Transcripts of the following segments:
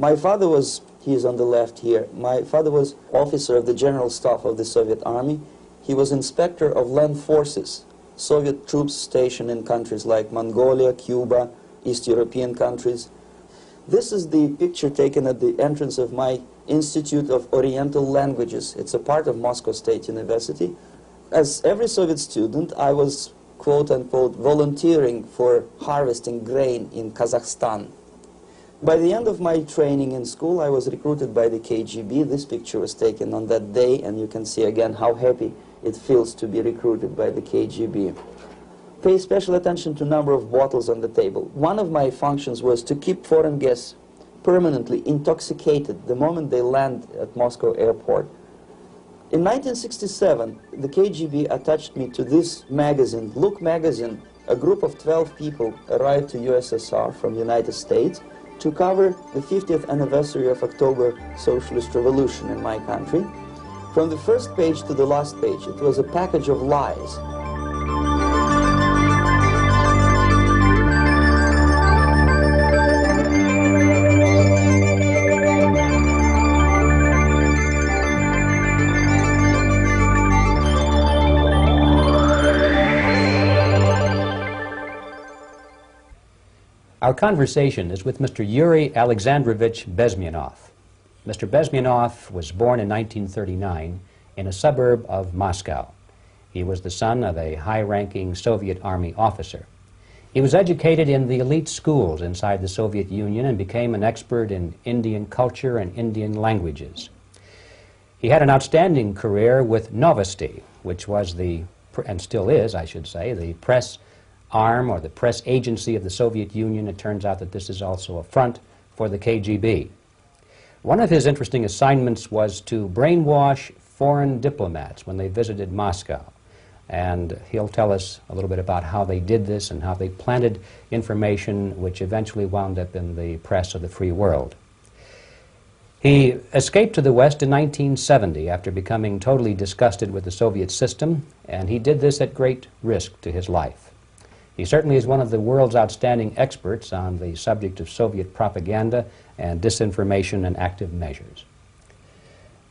My father was, he is on the left here, my father was officer of the General Staff of the Soviet Army. He was inspector of land forces, Soviet troops stationed in countries like Mongolia, Cuba, East European countries. This is the picture taken at the entrance of my Institute of Oriental Languages. It's a part of Moscow State University. As every Soviet student, I was, quote-unquote, volunteering for harvesting grain in Kazakhstan. By the end of my training in school, I was recruited by the KGB. This picture was taken on that day, and you can see again how happy it feels to be recruited by the KGB. Pay special attention to number of bottles on the table. One of my functions was to keep foreign guests permanently intoxicated the moment they land at Moscow airport. In 1967, the KGB attached me to this magazine, Look magazine. A group of 12 people arrived to USSR from the United States to cover the 50th anniversary of October Socialist Revolution in my country. From the first page to the last page, it was a package of lies. Our conversation is with Mr. Yuri Alexandrovich Bezmenov. Mr. Bezmenov was born in 1939 in a suburb of Moscow. He was the son of a high-ranking Soviet Army officer. He was educated in the elite schools inside the Soviet Union and became an expert in Indian culture and Indian languages. He had an outstanding career with Novosti, which was the, and still is, I should say, the press arm or the press agency of the Soviet Union. It turns out that this is also a front for the KGB. One of his interesting assignments was to brainwash foreign diplomats when they visited Moscow. And he'll tell us a little bit about how they did this and how they planted information which eventually wound up in the press of the free world. He escaped to the West in 1970 after becoming totally disgusted with the Soviet system, and he did this at great risk to his life. He certainly is one of the world's outstanding experts on the subject of Soviet propaganda and disinformation and active measures.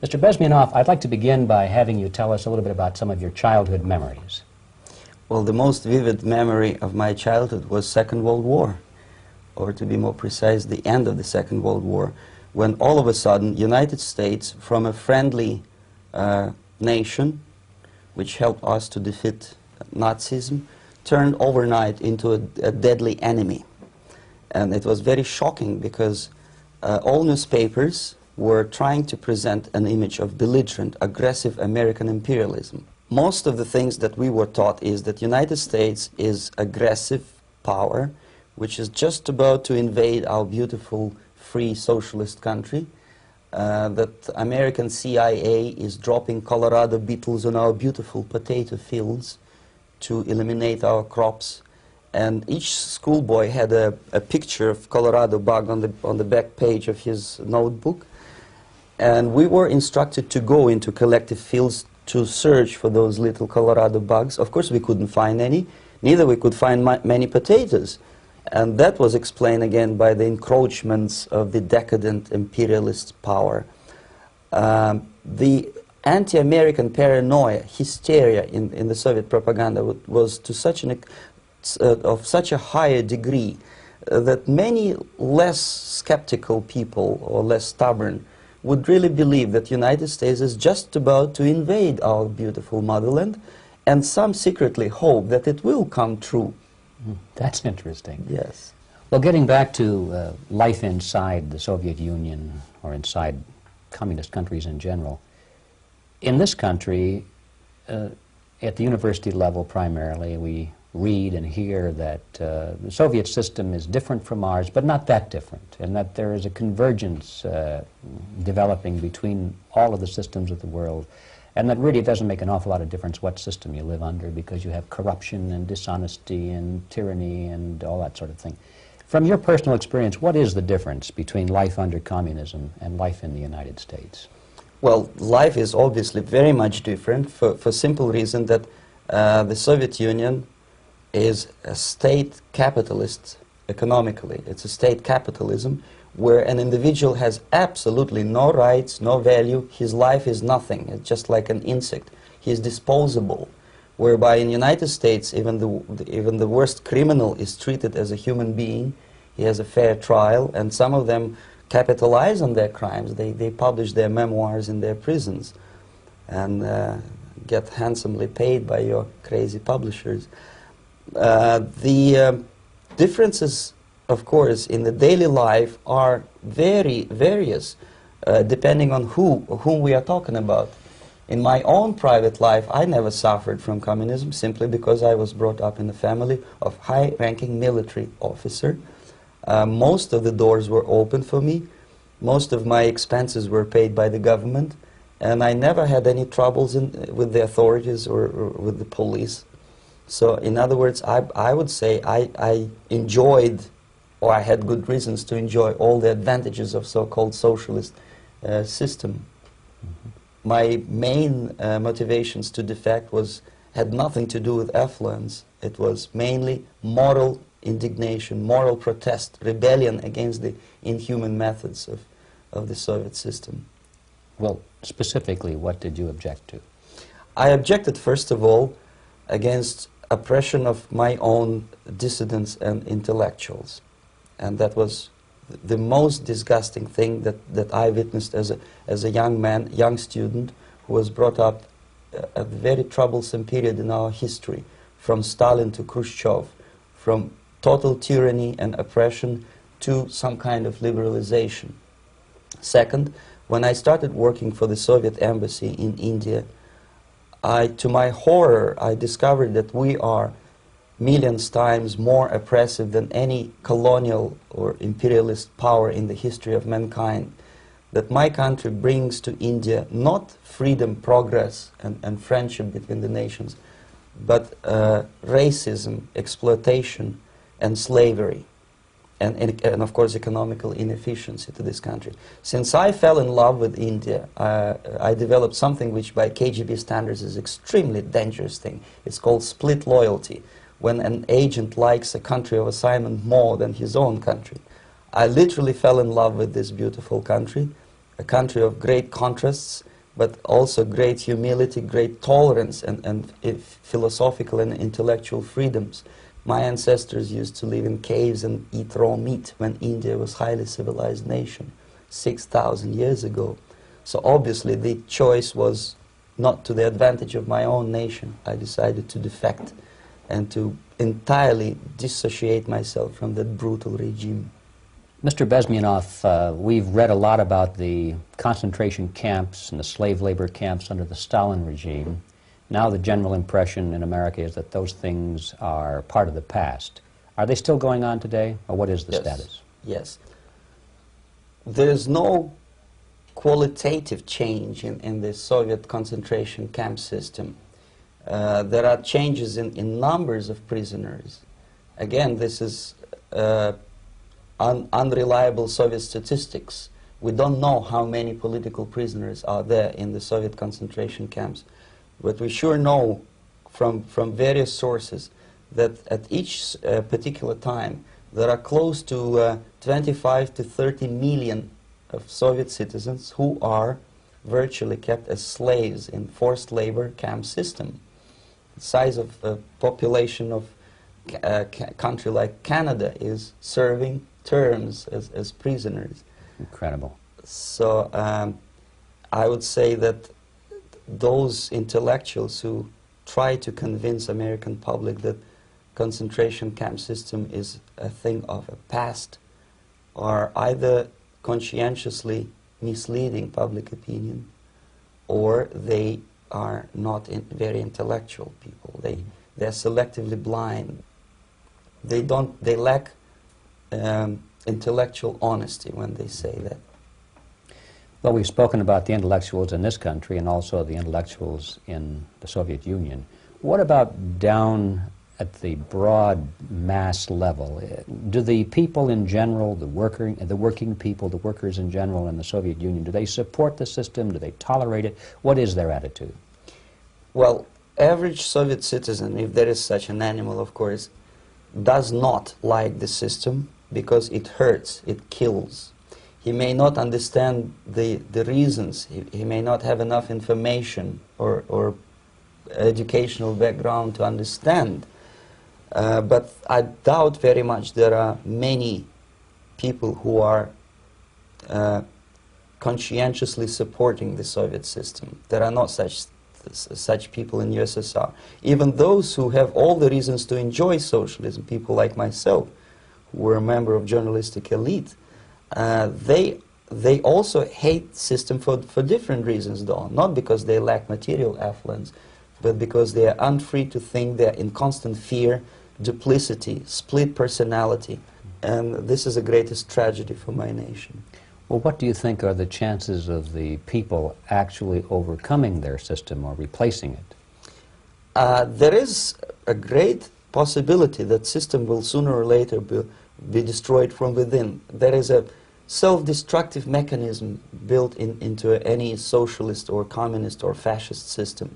Mr. Bezmenov, I'd like to begin by having you tell us a little bit about some of your childhood memories. Well, the most vivid memory of my childhood was Second World War, or to be more precise, the end of the Second World War, when all of a sudden United States, from a friendly nation, which helped us to defeat Nazism, turned overnight into a deadly enemy. And it was very shocking because all newspapers were trying to present an image of belligerent, aggressive American imperialism. Most of the things that we were taught is that United States is aggressive power, which is just about to invade our beautiful, free, socialist country, that American CIA is dropping Colorado beetles on our beautiful potato fields to eliminate our crops, and each schoolboy had a picture of Colorado bug on the back page of his notebook, and we were instructed to go into collective fields to search for those little Colorado bugs. Of course we couldn't find any, neither we could find many potatoes, and that was explained again by the encroachments of the decadent imperialist power. The anti-American paranoia, hysteria in the Soviet propaganda was to such of such a higher degree that many less skeptical people or less stubborn would really believe that the United States is just about to invade our beautiful motherland, and some secretly hope that it will come true. That's interesting. Yes. Well, getting back to life inside the Soviet Union or inside communist countries in general, in this country, at the university level primarily, we read and hear that the Soviet system is different from ours, but not that different, and that there is a convergence developing between all of the systems of the world, and that really it doesn't make an awful lot of difference what system you live under, because you have corruption and dishonesty and tyranny and all that sort of thing. From your personal experience, what is the difference between life under communism and life in the United States? Well, life is obviously very much different for simple reason that the Soviet Union is a state capitalist economically. It's a state capitalism where an individual has absolutely no rights, no value. His life is nothing. It's just like an insect. He is disposable. Whereby in the United States, even the worst criminal is treated as a human being. He has a fair trial, and some of them capitalize on their crimes. They publish their memoirs in their prisons and get handsomely paid by your crazy publishers. The differences, of course, in the daily life are very various, depending on whom we are talking about. In my own private life, I never suffered from communism simply because I was brought up in a family of high-ranking military officer. Most of the doors were open for me. Most of my expenses were paid by the government, and I never had any troubles with the authorities or with the police. So, in other words, I would say I enjoyed, or I had good reasons to enjoy, all the advantages of so-called socialist system. Mm-hmm. My main motivations to defect had nothing to do with affluence. It was mainly moral indignation, moral protest, rebellion against the inhuman methods of the Soviet system. Well, specifically, what did you object to? I objected, first of all, against oppression of my own dissidents and intellectuals. And that was the most disgusting thing that I witnessed as a young man, young student, who was brought up at a very troublesome period in our history, from Stalin to Khrushchev, from total tyranny and oppression to some kind of liberalization. Second, when I started working for the Soviet embassy in India, to my horror, I discovered that we are millions times more oppressive than any colonial or imperialist power in the history of mankind. That my country brings to India not freedom, progress, and friendship between the nations, but racism, exploitation, and slavery, and of course economical inefficiency to this country. Since I fell in love with India, I developed something which by KGB standards is extremely dangerous thing. It's called split loyalty, when an agent likes a country of assignment more than his own country. I literally fell in love with this beautiful country, a country of great contrasts, but also great humility, great tolerance, and philosophical and intellectual freedoms. My ancestors used to live in caves and eat raw meat when India was a highly civilized nation 6,000 years ago. So obviously the choice was not to the advantage of my own nation. I decided to defect and to entirely dissociate myself from that brutal regime. Mr. Bezmenov, we've read a lot about the concentration camps and the slave labor camps under the Stalin regime. Now the general impression in America is that those things are part of the past. Are they still going on today, or what is the status? Yes. There is no qualitative change in the Soviet concentration camp system. There are changes in numbers of prisoners. Again, this is unreliable Soviet statistics. We don't know how many political prisoners are there in the Soviet concentration camps. But we sure know from various sources that at each particular time there are close to 25 to 30 million of Soviet citizens who are virtually kept as slaves in forced labor camp system. The size of the population of a country like Canada is serving terms as prisoners. Incredible. So I would say that those intellectuals who try to convince American public that concentration camp system is a thing of a past are either conscientiously misleading public opinion, or they are not very intellectual people. They're selectively blind. They lack intellectual honesty when they say that. Well, we've spoken about the intellectuals in this country and also the intellectuals in the Soviet Union. What about down at the broad mass level? Do the people in general, the working people, the workers in general in the Soviet Union, do they support the system? Do they tolerate it? What is their attitude? Well, average Soviet citizen, if there is such an animal, of course, does not like the system because it hurts, it kills. He may not understand the reasons, he may not have enough information or educational background to understand. But I doubt very much there are many people who are conscientiously supporting the Soviet system. There are not such people in USSR. Even those who have all the reasons to enjoy socialism, people like myself, who were a member of journalistic elite, they also hate system for different reasons, though. Not because they lack material affluence, but because they are unfree to think, they are in constant fear, duplicity, split personality. And this is the greatest tragedy for my nation. Well, what do you think are the chances of the people actually overcoming their system or replacing it? There is a great possibility that system will sooner or later be destroyed from within. There is a self-destructive mechanism built into any socialist or communist or fascist system,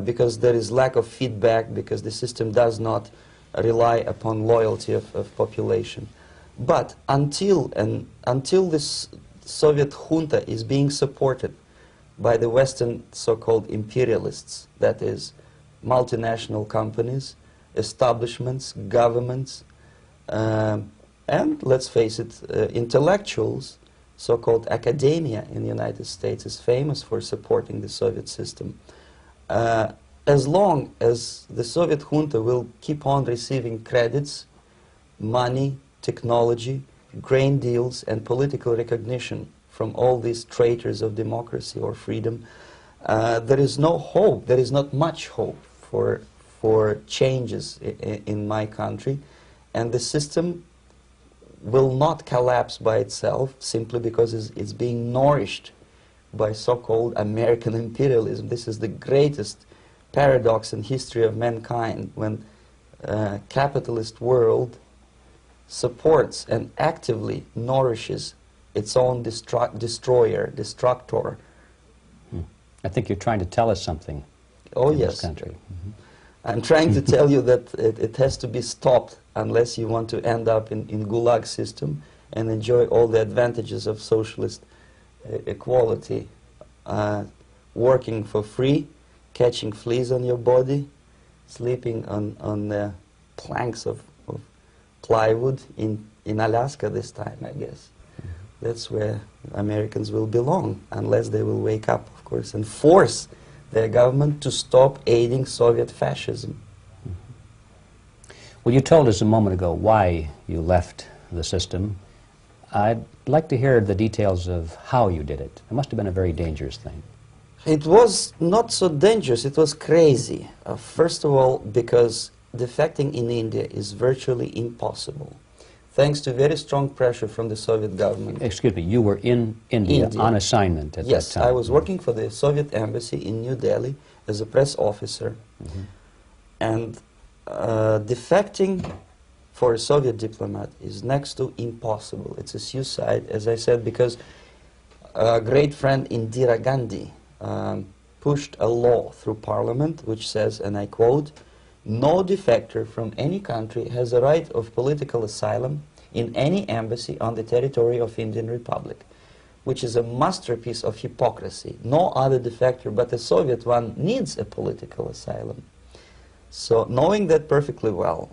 because there is lack of feedback, because the system does not rely upon loyalty of population. But until this Soviet junta is being supported by the Western so-called imperialists, that is, multinational companies, establishments, governments, and let's face it, intellectuals, so-called academia in the United States is famous for supporting the Soviet system. As long as the Soviet junta will keep on receiving credits, money, technology, grain deals, and political recognition from all these traitors of democracy or freedom, there is no hope, there is not much hope for changes in my country, and the system will not collapse by itself simply because it's being nourished by so-called American imperialism. This is the greatest paradox in history of mankind, when capitalist world supports and actively nourishes its own destroyer, destructor. I think you're trying to tell us something. Oh, in yes. This country. I'm trying to tell you that it has to be stopped unless you want to end up in Gulag system and enjoy all the advantages of socialist equality. Working for free, catching fleas on your body, sleeping on the planks of plywood in Alaska this time, I guess. That's where Americans will belong, unless they will wake up, of course, and force their government to stop aiding Soviet fascism. Well, you told us a moment ago why you left the system. I'd like to hear the details of how you did it. It must have been a very dangerous thing. It was not so dangerous, it was crazy. First of all, because defecting in India is virtually impossible, thanks to very strong pressure from the Soviet government. Excuse me, you were in India. On assignment at that time. Yes, I was working for the Soviet embassy in New Delhi as a press officer. And defecting for a Soviet diplomat is next to impossible. It's a suicide, as I said, because a great friend Indira Gandhi pushed a law through parliament which says, and I quote, "No defector from any country has a right of political asylum in any embassy on the territory of Indian Republic," which is a masterpiece of hypocrisy. No other defector but the Soviet one needs a political asylum. So knowing that perfectly well,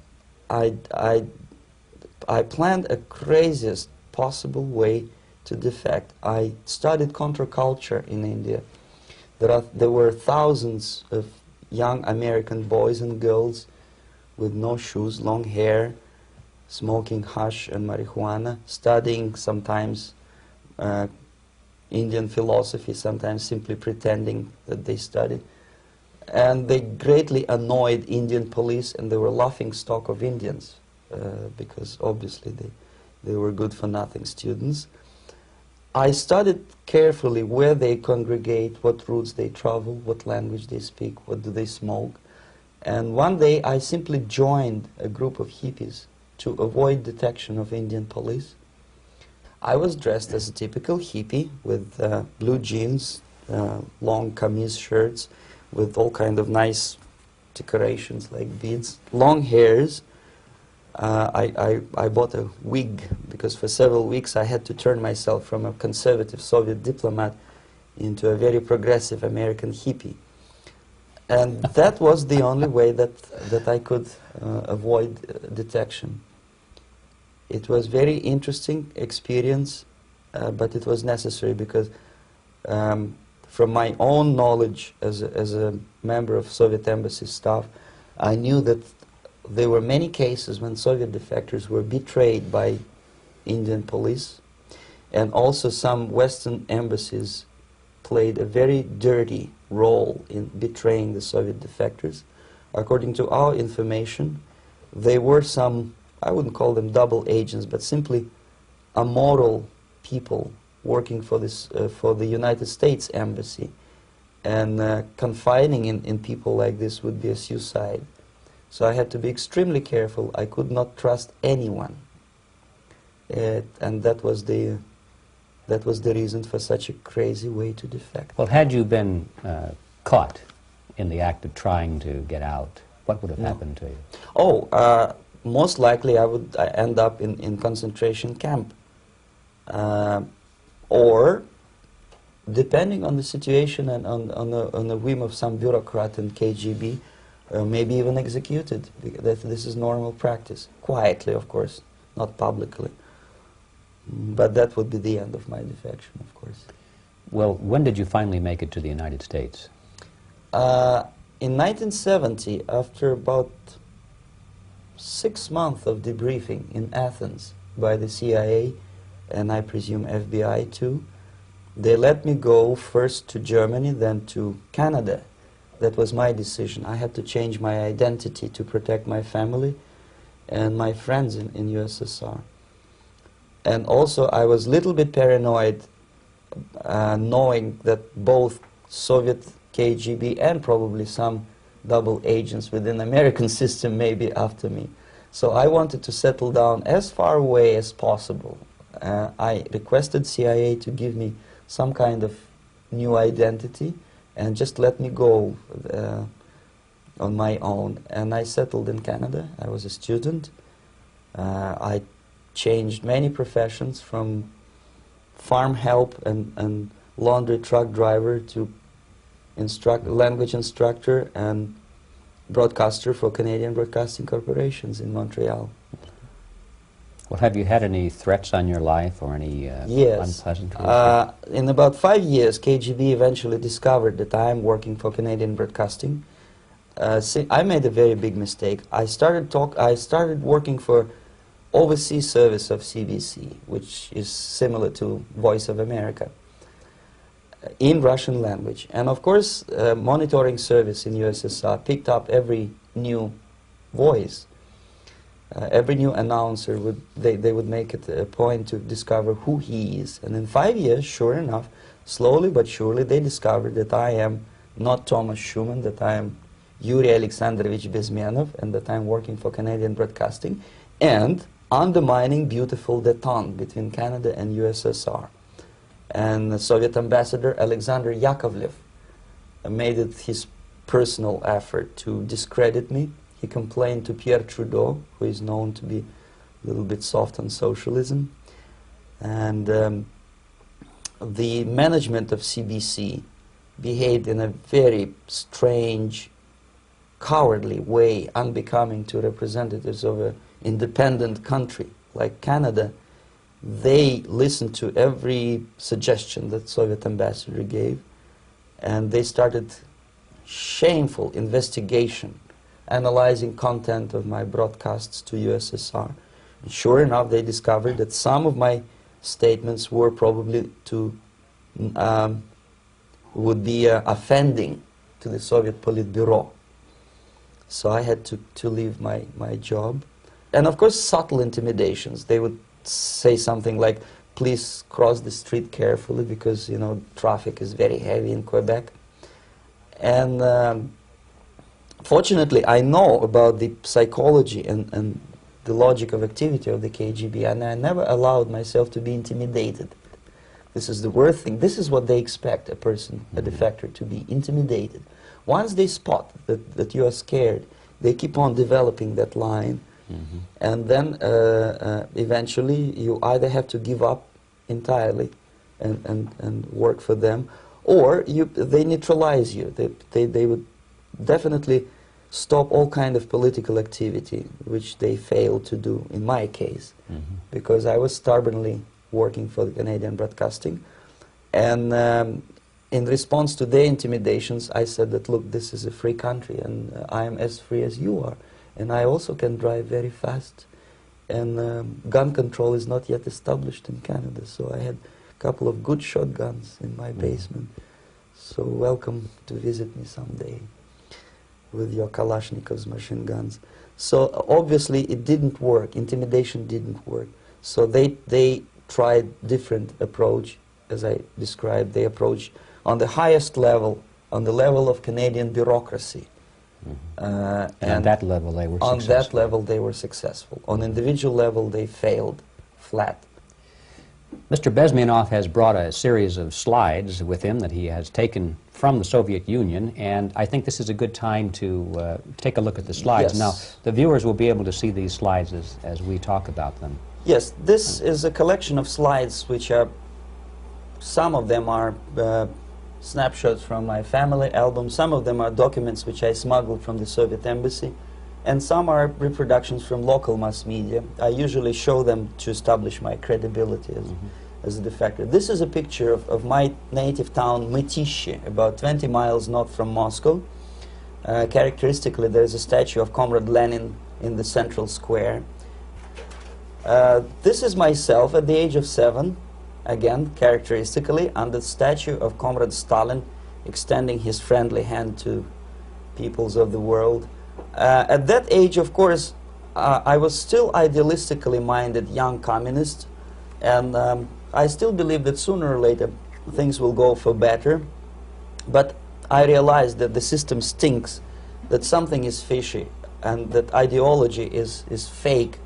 I planned a craziest possible way to defect. I studied counterculture in India. There were thousands of young American boys and girls with no shoes, long hair, smoking hash and marijuana, studying sometimes Indian philosophy, sometimes simply pretending that they studied. And they greatly annoyed Indian police, and they were laughing stock of Indians because obviously they were good-for-nothing students. I studied carefully where they congregate, what routes they travel, what language they speak, what do they smoke. And one day I simply joined a group of hippies to avoid detection of Indian police. I was dressed as a typical hippie with blue jeans, long camise shirts with all kind of nice decorations like beads, long hairs, I bought a wig because for several weeks I had to turn myself from a conservative Soviet diplomat into a very progressive American hippie. And that was the only way that I could avoid detection. It was very interesting experience, but it was necessary because from my own knowledge as a member of Soviet embassy staff, I knew that there were many cases when Soviet defectors were betrayed by Indian police, and also some Western embassies played a very dirty role in betraying the Soviet defectors. According to our information, they were some, I wouldn't call them double agents, but simply immoral people working for this for the United States embassy, and confiding in people like this would be a suicide. So I had to be extremely careful. I could not trust anyone, and that was the reason for such a crazy way to defect. Well, had you been caught in the act of trying to get out, what would have happened to you? Oh, most likely I would end up in concentration camp, or depending on the situation and on the whim of some bureaucrat in KGB, maybe even executed. This is normal practice, quietly, of course, not publicly. But that would be the end of my defection, of course. Well, when did you finally make it to the United States? In 1970, after about 6 months of debriefing in Athens by the CIA, and I presume FBI too, they let me go first to Germany, then to Canada. That was my decision. I had to change my identity to protect my family and my friends in USSR. And also I was a little bit paranoid, knowing that both Soviet KGB and probably some double agents within the American system may be after me. So I wanted to settle down as far away as possible. I requested CIA to give me some kind of new identity and just let me go on my own. And I settled in Canada. I was a student. I changed many professions, from farm help and laundry truck driver to language instructor and broadcaster for Canadian Broadcasting Corporations in Montreal. Well, have you had any threats on your life or any yes. unpleasant In about 5 years, KGB eventually discovered that I am working for Canadian Broadcasting. I made a very big mistake. I started working for overseas service of CBC, which is similar to Voice of America, in Russian language. And of course, monitoring service in USSR picked up every new voice. Every new announcer they would make it a point to discover who he is. And in 5 years, sure enough, slowly but surely, they discovered that I am not Thomas Schumann, that I am Yuri Alexandrovich Bezmenov, and that I am working for Canadian Broadcasting, and undermining beautiful détente between Canada and USSR. And the Soviet ambassador Alexander Yakovlev made it his personal effort to discredit me. He complained to Pierre Trudeau, who is known to be a little bit soft on socialism. And the management of CBC behaved in a very strange, cowardly way, unbecoming to representatives of an independent country like Canada. They listened to every suggestion that Soviet ambassador gave, and they started shameful investigation, analyzing content of my broadcasts to USSR. And sure enough, they discovered that some of my statements were probably would be offending to the Soviet Politburo. So I had to leave my job. And of course, subtle intimidations. They would say something like, please cross the street carefully because, you know, traffic is very heavy in Quebec. And fortunately, I know about the psychology and the logic of activity of the KGB, and I never allowed myself to be intimidated. This is the worst thing. This is what they expect a person, a defector, to be intimidated. Once they spot that you are scared, they keep on developing that line, And then eventually you either have to give up entirely and work for them, or they neutralize you. They would definitely stop all kind of political activity, which they failed to do in my case, because I was stubbornly working for the Canadian Broadcasting. And in response to their intimidations, I said that, look, this is a free country, and I am as free as you are. And I also can drive very fast. And gun control is not yet established in Canada, so I had a couple of good shotguns in my basement. So welcome to visit me someday with your Kalashnikov's machine guns. So obviously it didn't work. Intimidation didn't work. So they tried different approach, as I described. They approach on the highest level, on the level of Canadian bureaucracy. And on that level they were successful. On that level they were successful. On individual level they failed flat. Mr. Bezmenov has brought a series of slides with him that he has taken from the Soviet Union, and I think this is a good time to take a look at the slides. Yes. Now, the viewers will be able to see these slides as we talk about them. Yes, this is a collection of slides which are, some of them are snapshots from my family album, some of them are documents which I smuggled from the Soviet embassy, and some are reproductions from local mass media. I usually show them to establish my credibility as a defector. This is a picture of my native town, Mytishi, about 20 miles north from Moscow. Characteristically, there is a statue of Comrade Lenin in the central square. This is myself at the age of 7, again, characteristically, under the statue of Comrade Stalin, extending his friendly hand to peoples of the world. At that age, of course, I was still idealistically minded young communist, and I still believe that sooner or later things will go for better. But I realized that the system stinks, that something is fishy, and that ideology is fake,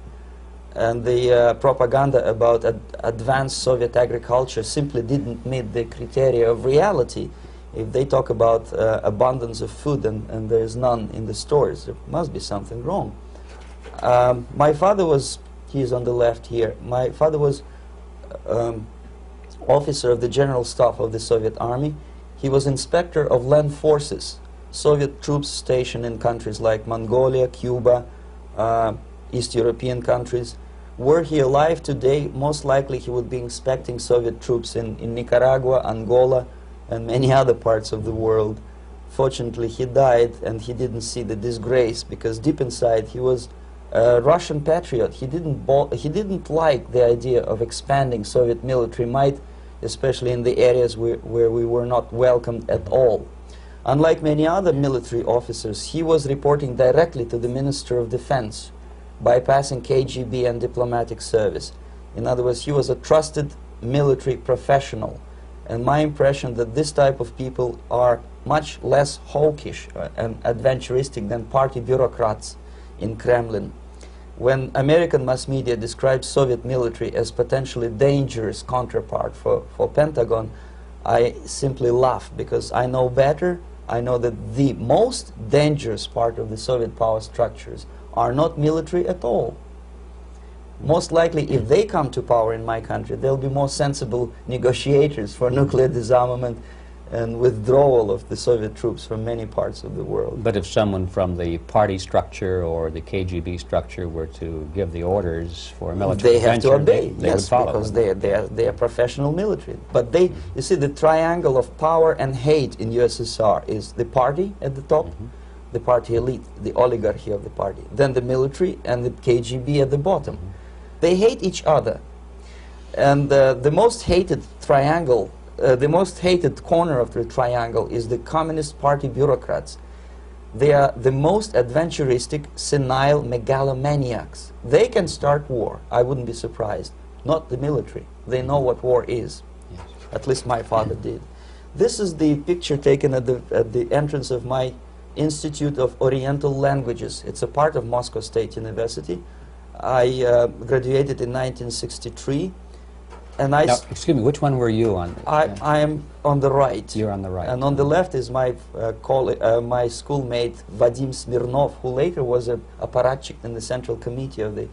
and the propaganda about advanced Soviet agriculture simply didn't meet the criteria of reality. If they talk about abundance of food and there is none in the stores, there must be something wrong. My father was, he is on the left here, my father was officer of the General Staff of the Soviet Army. He was inspector of land forces, Soviet troops stationed in countries like Mongolia, Cuba, East European countries. Were he alive today, most likely he would be inspecting Soviet troops in Nicaragua, Angola, and many other parts of the world. Fortunately, he died, and he didn't see the disgrace, because deep inside he was a Russian patriot. He didn't like the idea of expanding Soviet military might, especially in the areas where we were not welcomed at all. Unlike many other military officers, he was reporting directly to the Minister of Defense, bypassing KGB and diplomatic service. In other words, he was a trusted military professional. And my impression that this type of people are much less hawkish and adventuristic than party bureaucrats in Kremlin. When American mass media describes Soviet military as potentially dangerous counterpart for Pentagon, I simply laugh, because I know better. I know that the most dangerous part of the Soviet power structures are not military at all. Most likely, if they come to power in my country, they'll be more sensible negotiators for nuclear disarmament and withdrawal of the Soviet troops from many parts of the world. But if someone from the party structure or the KGB structure were to give the orders for a military intervention, they have to obey, they yes, would follow, because they are professional military. But they, you see, the triangle of power and hate in USSR is the party at the top, the party elite, the oligarchy of the party, then the military, and the KGB at the bottom. They hate each other, and the most hated triangle, the most hated corner of the triangle is the Communist Party bureaucrats. They are the most adventuristic, senile megalomaniacs. They can start war, I wouldn't be surprised. Not the military. They know what war is. Yes. At least my father did. This is the picture taken at the entrance of my Institute of Oriental Languages. It's a part of Moscow State University. I graduated in 1963. And I Now, excuse me, which one were you on? I am on the right. You're on the right. And on the left is my my schoolmate Vadim Smirnov, who later was a apparatchik in the Central Committee of the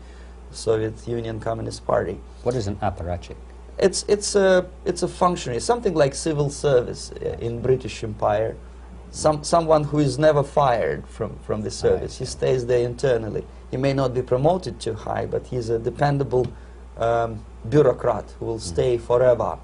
Soviet Union Communist Party. What is an apparatchik? It's a functionary, something like civil service in British Empire. Someone who is never fired from the service. He stays there internally. He may not be promoted too high, but he's a dependable bureaucrat who will stay forever.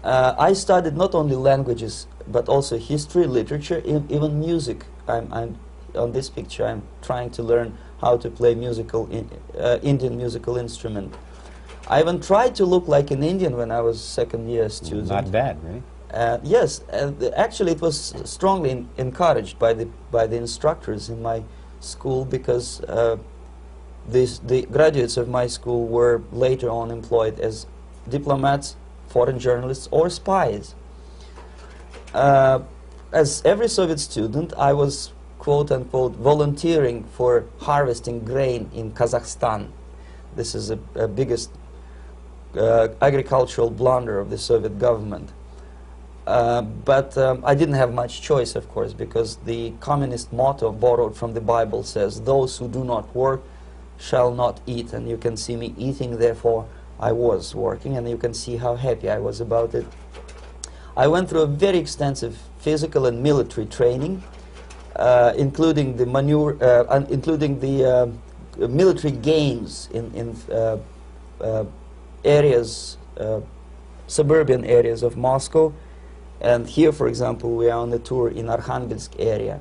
I studied not only languages, but also history, literature, even music. I'm on this picture, I'm trying to learn how to play Indian musical instrument. I even tried to look like an Indian when I was second-year student. Not bad, really. Yes, actually it was strongly encouraged by the instructors in my school, because the graduates of my school were later on employed as diplomats, foreign journalists, or spies. As every Soviet student, I was quote-unquote volunteering for harvesting grain in Kazakhstan. This is a biggest agricultural blunder of the Soviet government. But I didn't have much choice, of course, because the communist motto borrowed from the Bible says, "Those who do not work shall not eat." And you can see me eating, therefore I was working, and you can see how happy I was about it. I went through a very extensive physical and military training, including the military games in areas, suburban areas of Moscow. And here, for example, we are on a tour in Arkhangelsk area.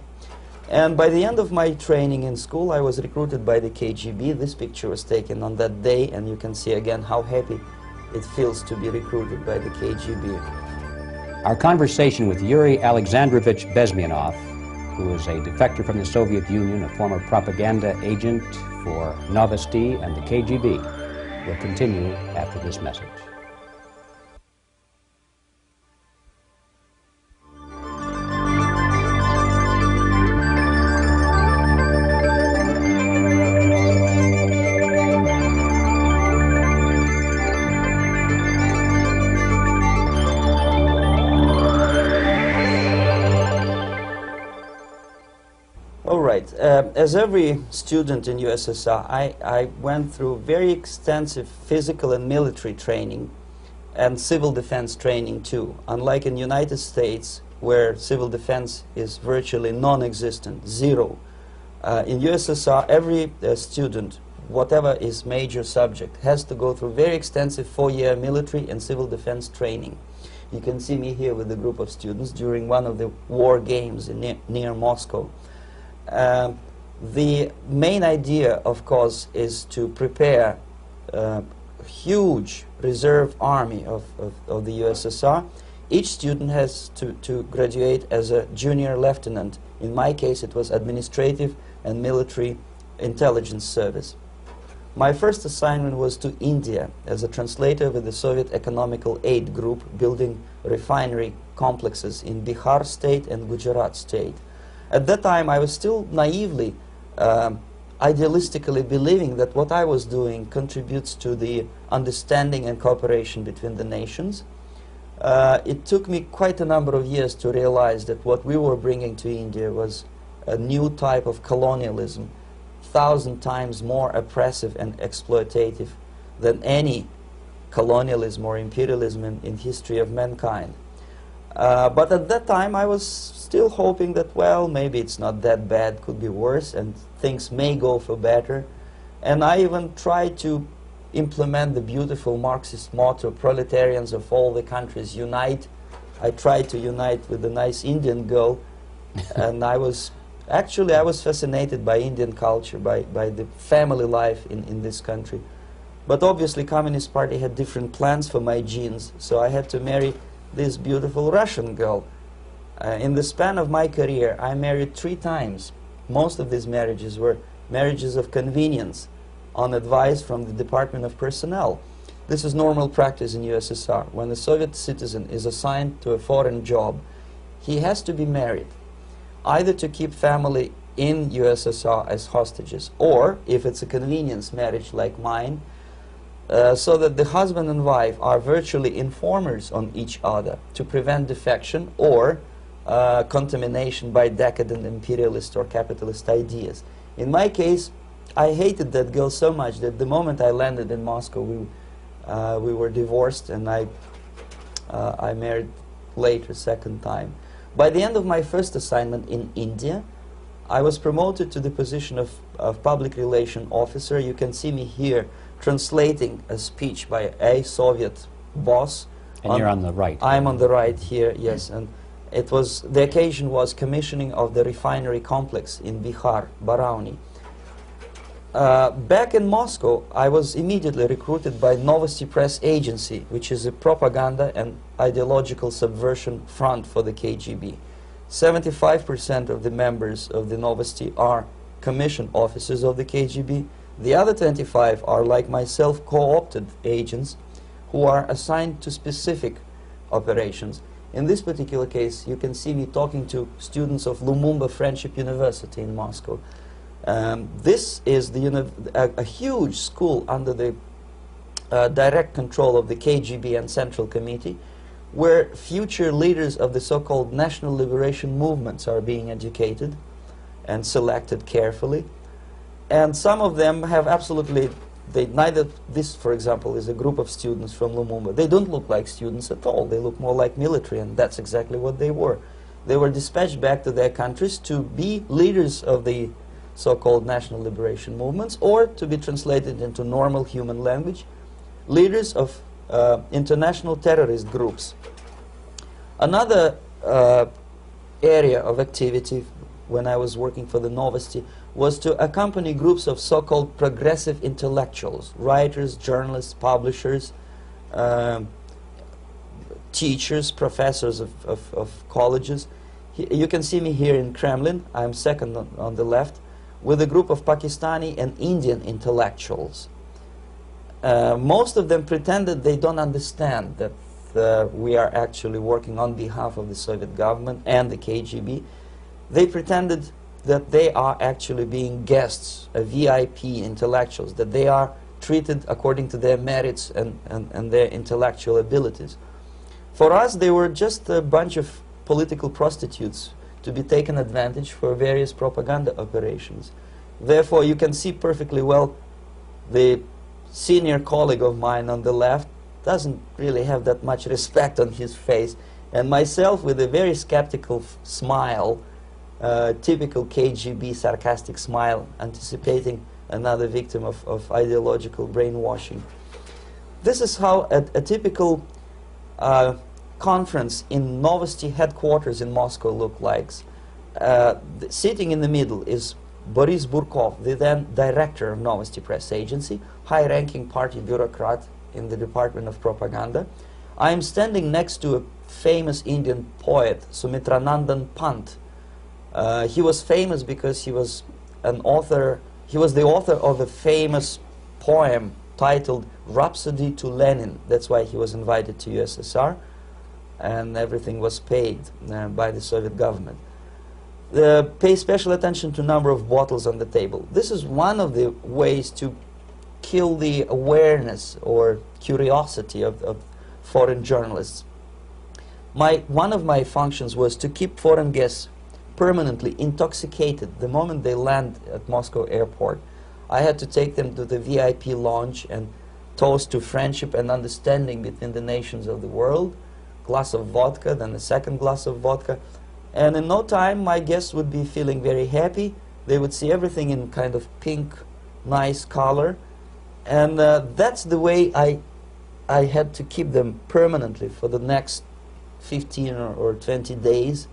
And by the end of my training in school, I was recruited by the KGB. This picture was taken on that day, and you can see again how happy it feels to be recruited by the KGB. Our conversation with Yuri Alexandrovich Bezmenov, who is a defector from the Soviet Union, a former propaganda agent for Novosti and the KGB, will continue after this message. As every student in USSR, I went through very extensive physical and military training and civil defense training too. Unlike in the United States, where civil defense is virtually non-existent, zero. In USSR, every student, whatever his major subject, has to go through very extensive 4-year military and civil defense training. You can see me here with a group of students during one of the war games near Moscow. The main idea, of course, is to prepare a huge reserve army of the USSR. Each student has to graduate as a junior lieutenant. In my case, it was administrative and military intelligence service. My first assignment was to India as a translator with the Soviet Economical Aid Group, building refinery complexes in Bihar state and Gujarat state. At that time, I was still naively, idealistically believing that what I was doing contributes to the understanding and cooperation between the nations. It took me quite a number of years to realize that what we were bringing to India was a new type of colonialism, 1,000 times more oppressive and exploitative than any colonialism or imperialism in history of mankind. But at that time I was still hoping that, well, maybe it's not that bad, could be worse, and things may go for better. And I even tried to implement the beautiful Marxist motto, proletarians of all the countries unite. I tried to unite with a nice Indian girl, and I was fascinated by Indian culture, by the family life in this country. But obviously Communist Party had different plans for my genes, so I had to marry this beautiful Russian girl. In the span of my career, I married 3 times. Most of these marriages were marriages of convenience, on advice from the Department of Personnel. This is normal practice in USSR. When a Soviet citizen is assigned to a foreign job, he has to be married, either to keep family in USSR as hostages, or, if it's a convenience marriage like mine, so that the husband and wife are virtually informers on each other to prevent defection or contamination by decadent imperialist or capitalist ideas. In my case, I hated that girl so much that the moment I landed in Moscow, we were divorced, and I married later, second time. By the end of my first assignment in India, I was promoted to the position of public relation officer. You can see me here translating a speech by a Soviet boss. And you're on the right. I'm on the right here, yes. And it was, the occasion was commissioning of the refinery complex in Bihar, Barauni. Back in Moscow, I was immediately recruited by Novosti Press Agency, which is a propaganda and ideological subversion front for the KGB. 75% of the members of the Novosti are commissioned officers of the KGB. The other 25 are, like myself, co-opted agents who are assigned to specific operations. In this particular case, you can see me talking to students of Lumumba Friendship University in Moscow. This is a huge school under the direct control of the KGB and Central Committee, where future leaders of the so-called national liberation movements are being educated and selected carefully. And some of them have absolutely, this, for example, is a group of students from Lumumba. They don't look like students at all. They look more like military, and that's exactly what they were. They were dispatched back to their countries to be leaders of the so-called national liberation movements, or to be translated into normal human language, leaders of international terrorist groups. Another area of activity when I was working for the Novosti was to accompany groups of so-called progressive intellectuals, writers, journalists, publishers, teachers, professors of colleges. You can see me here in Kremlin. I'm second on the left, with a group of Pakistani and Indian intellectuals. Most of them pretended they don't understand that we are actually working on behalf of the Soviet government and the KGB. They pretended that they are actually being guests, VIP intellectuals, that they are treated according to their merits and their intellectual abilities. For us, they were just a bunch of political prostitutes to be taken advantage for various propaganda operations. Therefore, you can see perfectly well the senior colleague of mine on the left doesn't really have that much respect on his face, and myself with a very skeptical smile, typical KGB sarcastic smile, anticipating another victim of ideological brainwashing. This is how a typical conference in Novosti headquarters in Moscow looked like. Sitting in the middle is Boris Burkov, the then director of Novosti Press Agency, high-ranking party bureaucrat in the Department of Propaganda. I am standing next to a famous Indian poet, Sumitranandan Pant. He was famous because he was an author. He was the author of a famous poem titled Rhapsody to Lenin. That's why he was invited to USSR, and everything was paid by the Soviet government. Pay special attention to number of bottles on the table. This is one of the ways to kill the awareness or curiosity of foreign journalists. One of my functions was to keep foreign guests permanently intoxicated the moment they land at Moscow airport. I had to take them to the VIP lounge and toast to friendship and understanding between the nations of the world. Glass of vodka, then a second glass of vodka. And in no time, my guests would be feeling very happy. They would see everything in kind of pink, nice color. And that's the way I had to keep them permanently for the next 15 or 20 days.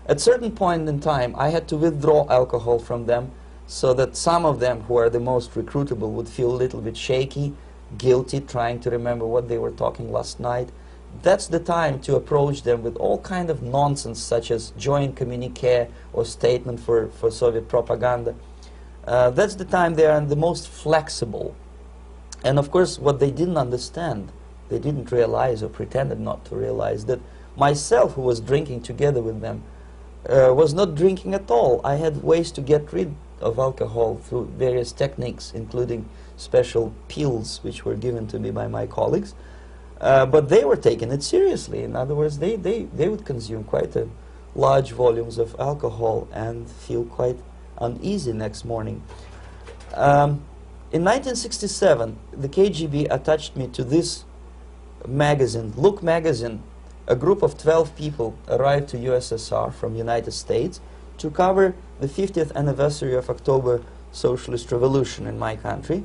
At a certain point in time, I had to withdraw alcohol from them so that some of them, who are the most recruitable, would feel a little bit shaky, guilty, trying to remember what they were talking last night. That's the time to approach them with all kind of nonsense, such as joint communique or statement for Soviet propaganda. That's the time they are the most flexible. And of course, what they didn't understand, they didn't realize or pretended not to realize, that myself, who was drinking together with them, was not drinking at all. I had ways to get rid of alcohol through various techniques, including special pills which were given to me by my colleagues. But they were taking it seriously. In other words, they would consume quite large volumes of alcohol and feel quite uneasy next morning. In 1967, the KGB attached me to this magazine, Look magazine. A group of 12 people arrived to USSR from United States to cover the 50th anniversary of October Socialist Revolution in my country.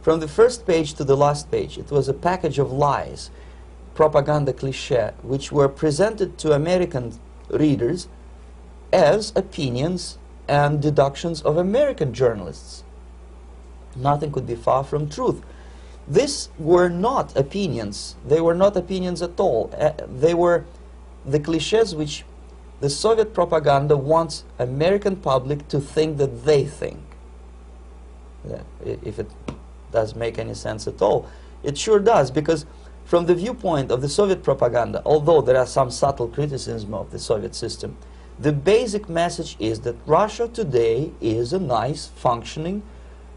From the first page to the last page, it was a package of lies, propaganda cliché, which were presented to American readers as opinions and deductions of American journalists. Nothing could be far from truth. These were not opinions. They were not opinions at all. They were the clichés which the Soviet propaganda wants American public to think that they think. If it does make any sense at all. It sure does, because from the viewpoint of the Soviet propaganda, although there are some subtle criticism of the Soviet system, the basic message is that Russia today is a nice, functioning,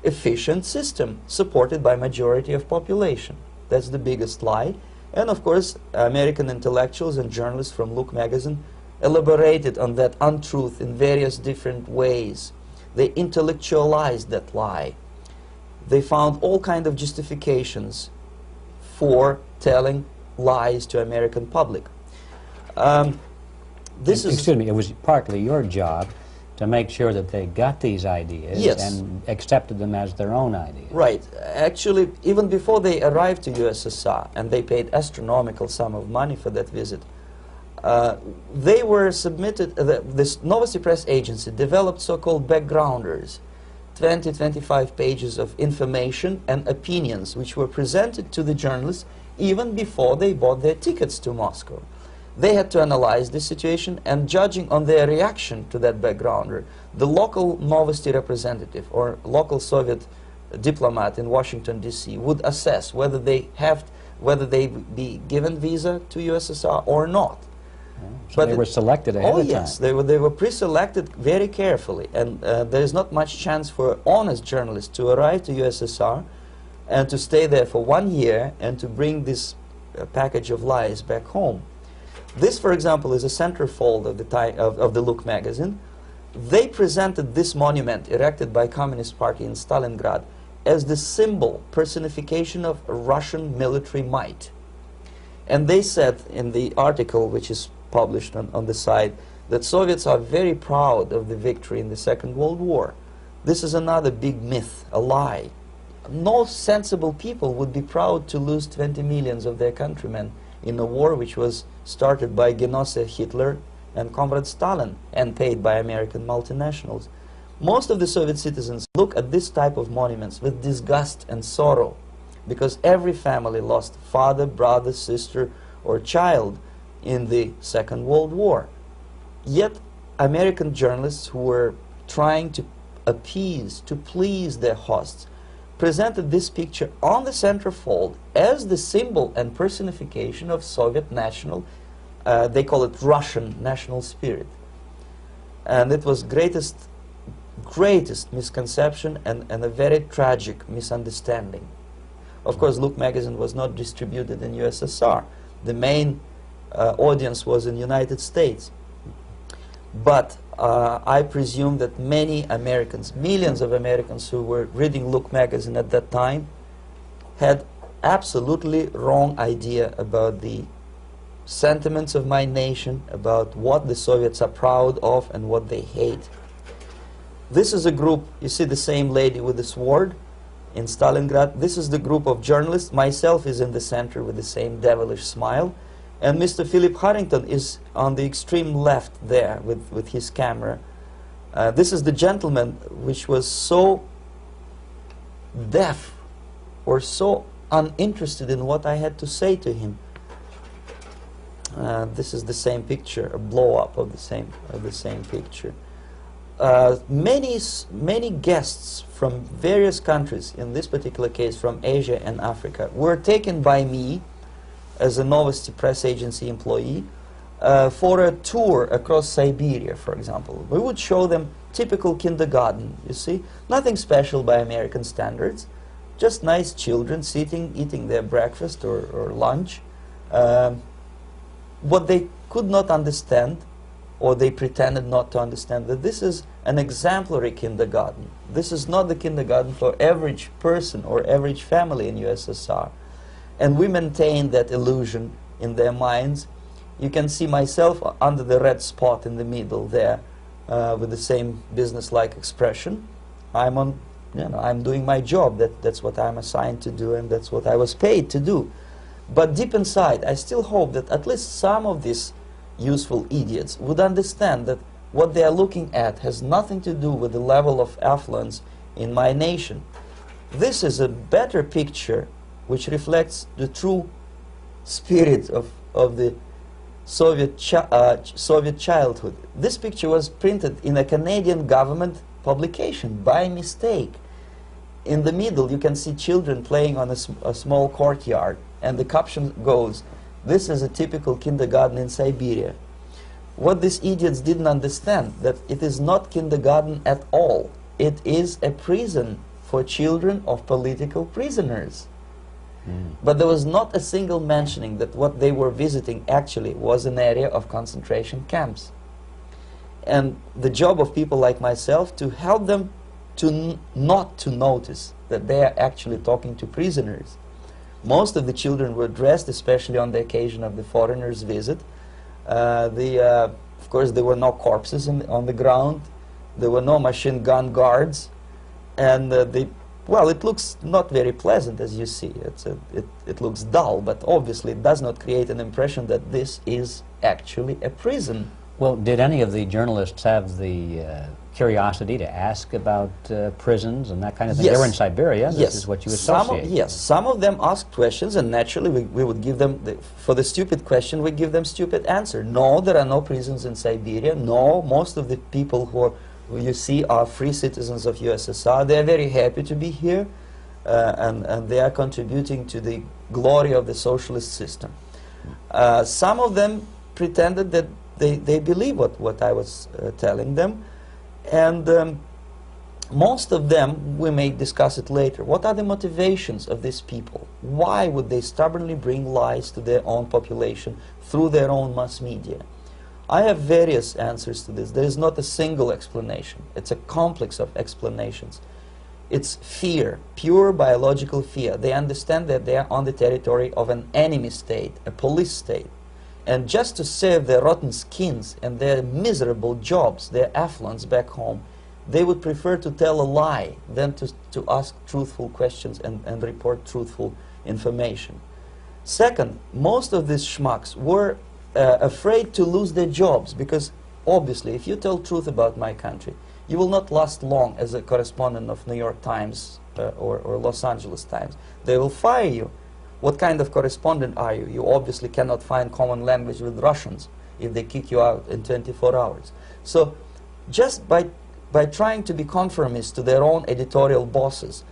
efficient system supported by majority of population. That's the biggest lie. And of course, American intellectuals and journalists from Look magazine elaborated on that untruth in various different ways. They intellectualized that lie. They found all kinds of justifications for telling lies to American public. Excuse me, it was partly your job to make sure that they got these ideas, yes, and accepted them as their own ideas. Right. Actually, even before they arrived to USSR, and they paid astronomical sum of money for that visit, they were submitted, this Novosti Press agency developed so-called backgrounders, 20-25 pages of information and opinions which were presented to the journalists even before they bought their tickets to Moscow. They had to analyze the situation, and judging on their reaction to that backgrounder, the local Novosti representative or local Soviet diplomat in Washington, D.C. would assess whether they be given visa to USSR or not. So but they were selected ahead of time. Yes, they were pre-selected very carefully, and there is not much chance for honest journalists to arrive to USSR and to stay there for 1 year and to bring this package of lies back home. This, for example, is a centerfold of the Look magazine. They presented this monument erected by Communist Party in Stalingrad as the symbol, personification of Russian military might. And they said in the article, which is published on the site, that Soviets are very proud of the victory in the Second World War. This is another big myth, a lie. No sensible people would be proud to lose 20 millions of their countrymen in a war which was started by Genoese Hitler and Comrade Stalin and paid by American multinationals. Most of the Soviet citizens look at this type of monuments with disgust and sorrow, because every family lost father, brother, sister, or child in the Second World War. Yet American journalists who were trying to appease, to please their hosts, presented this picture on the centerfold as the symbol and personification of Soviet national, they call it Russian national spirit. And it was greatest misconception and a very tragic misunderstanding. Of course, Look magazine was not distributed in USSR. The main audience was in the United States. But I presume that many Americans, millions of Americans who were reading Look magazine at that time, had absolutely wrong idea about the sentiments of my nation, about what the Soviets are proud of and what they hate. This is a group, you see the same lady with the sword in Stalingrad. This is the group of journalists. Myself is in the center with the same devilish smile. And Mr. Philip Harrington is on the extreme left there with his camera. This is the gentleman which was so deaf or so uninterested in what I had to say to him. This is the same picture, a blow-up of the same picture. Many guests from various countries, in this particular case from Asia and Africa, were taken by me as a Novosti Press agency employee for a tour across Siberia, for example. We would show them typical kindergarten, you see, nothing special by American standards, just nice children sitting, eating their breakfast or lunch. What they could not understand, or they pretended not to understand, that this is an exemplary kindergarten. This is not the kindergarten for average person or average family in USSR. And we maintain that illusion in their minds. You can see myself under the red spot in the middle there, with the same business-like expression. I'm doing my job. That's what I'm assigned to do, and that's what I was paid to do. But deep inside, I still hope that at least some of these useful idiots would understand that what they are looking at has nothing to do with the level of affluence in my nation. This is a better picture which reflects the true spirit of the Soviet childhood. This picture was printed in a Canadian government publication by mistake. In the middle you can see children playing on a small courtyard, and the caption goes, "This is a typical kindergarten in Siberia." What these idiots didn't understand, that it is not kindergarten at all. It is a prison for children of political prisoners. But there was not a single mentioning that what they were visiting actually was an area of concentration camps. And the job of people like myself to help them to not to notice that they are actually talking to prisoners. Most of the children were dressed, especially on the occasion of the foreigners' visit. Of course, there were no corpses on the ground. There were no machine gun guards. And well, it looks not very pleasant, as you see. It looks dull, but obviously it does not create an impression that this is actually a prison. Well, did any of the journalists have the curiosity to ask about prisons and that kind of thing? Yes. They were in Siberia. Yes. This is what you associate. Yes, some of them asked questions, and naturally we would give them, for the stupid question, we give them stupid answer. No, there are no prisons in Siberia. No, most of the people who you see are free citizens of USSR. They are very happy to be here, and they are contributing to the glory of the socialist system. Some of them pretended that they believe what I was telling them, and most of them, we may discuss it later, what are the motivations of these people? Why would they stubbornly bring lies to their own population through their own mass media? I have various answers to this. There is not a single explanation. It's a complex of explanations. It's fear, pure biological fear. They understand that they are on the territory of an enemy state, a police state. And just to save their rotten skins and their miserable jobs, their affluence back home, they would prefer to tell a lie than to ask truthful questions and report truthful information. Second, most of these schmucks were afraid to lose their jobs, because obviously if you tell truth about my country, you will not last long as a correspondent of New York Times or Los Angeles Times. They will fire you. What kind of correspondent are you? You obviously cannot find common language with Russians if they kick you out in 24 hours. So just by trying to be conformists to their own editorial bosses,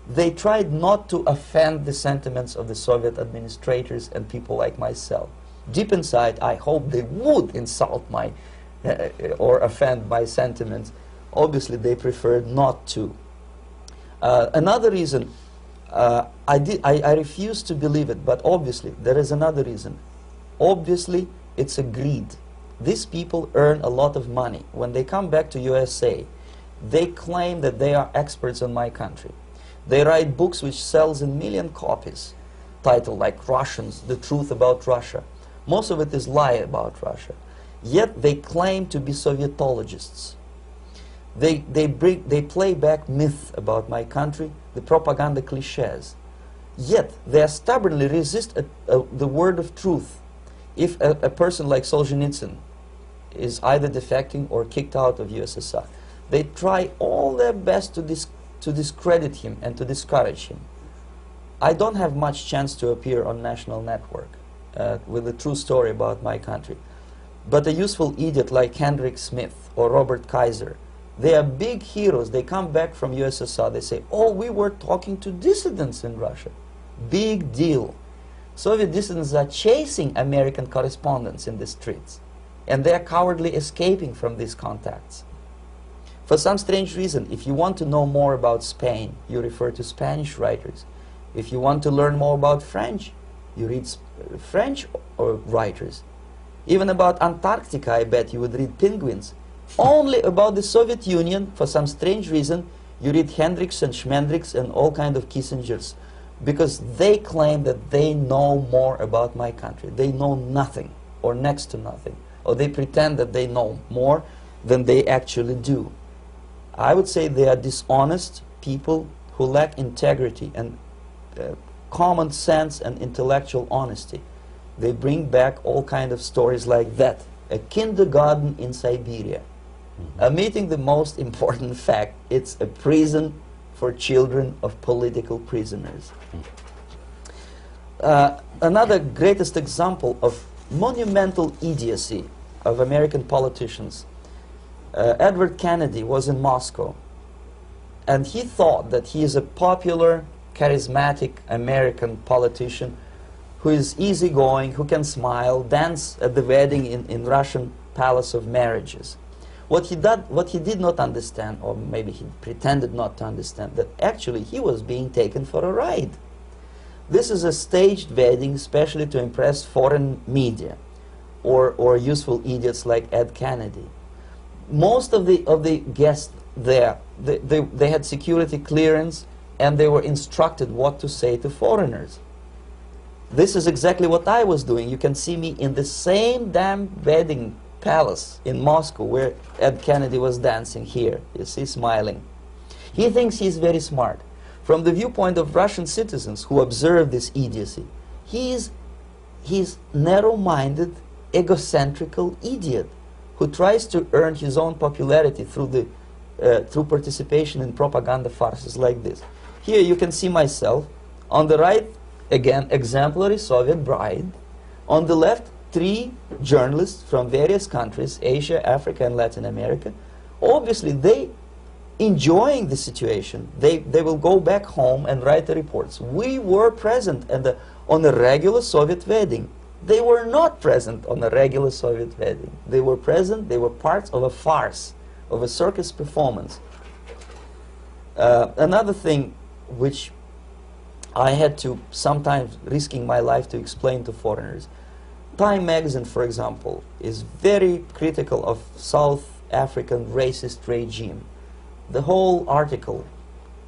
they tried not to offend the sentiments of the Soviet administrators and people like myself. Deep inside, I hope they would insult my or offend my sentiments. Obviously, they preferred not to. Another reason, I refuse to believe it, but obviously there is another reason. Obviously, it's a greed. These people earn a lot of money. When they come back to USA, they claim that they are experts in my country. They write books which sells in million copies, titled like Russians, The Truth About Russia. Most of it is lie about Russia. Yet they claim to be Sovietologists. They play back myth about my country, the propaganda cliches. Yet they stubbornly resist the word of truth. If a person like Solzhenitsyn is either defecting or kicked out of USSR, they try all their best to discredit him and to discourage him. I don't have much chance to appear on national network with a true story about my country. But a useful idiot like Hendrik Smith or Robert Kaiser, they are big heroes. They come back from USSR, they say, oh, we were talking to dissidents in Russia. Big deal. Soviet dissidents are chasing American correspondents in the streets, and they are cowardly escaping from these contacts. For some strange reason, if you want to know more about Spain, you refer to Spanish writers. If you want to learn more about French, you read French writers. Even about Antarctica, I bet you would read Penguins. Only about the Soviet Union, for some strange reason, you read Hendricks and Schmendricks and all kind of Kissingers, because they claim that they know more about my country. They know nothing, or next to nothing, or they pretend that they know more than they actually do. I would say they are dishonest people who lack integrity and common sense and intellectual honesty. They bring back all kind of stories like that. A kindergarten in Siberia. Omitting the most important fact, it's a prison for children of political prisoners. Another greatest example of monumental idiocy of American politicians. Edward Kennedy was in Moscow, and he thought that he is a popular, charismatic American politician who is easygoing, who can smile, dance at the wedding in Russian Palace of Marriages. What he did not understand, or maybe he pretended not to understand, that actually he was being taken for a ride. This is a staged wedding especially to impress foreign media or useful idiots like Ed Kennedy. Most of the guests there, they had security clearance, and they were instructed what to say to foreigners. This is exactly what I was doing. You can see me in the same damn wedding palace in Moscow where Ed Kennedy was dancing here. You see, smiling. He thinks he's very smart. From the viewpoint of Russian citizens who observe this idiocy, he's narrow-minded, egocentrical idiot who tries to earn his own popularity through participation in propaganda farces like this. Here you can see myself. On the right, again, exemplary Soviet bride. On the left, 3 journalists from various countries, Asia, Africa, and Latin America. Obviously, they enjoying the situation. They will go back home and write the reports. We were present on a regular Soviet wedding. They were not present on a regular Soviet wedding. They were present, they were parts of a farce, of a circus performance. Another thing which I had to sometimes risking my life to explain to foreigners. Time magazine, for example, is very critical of South African racist regime. The whole article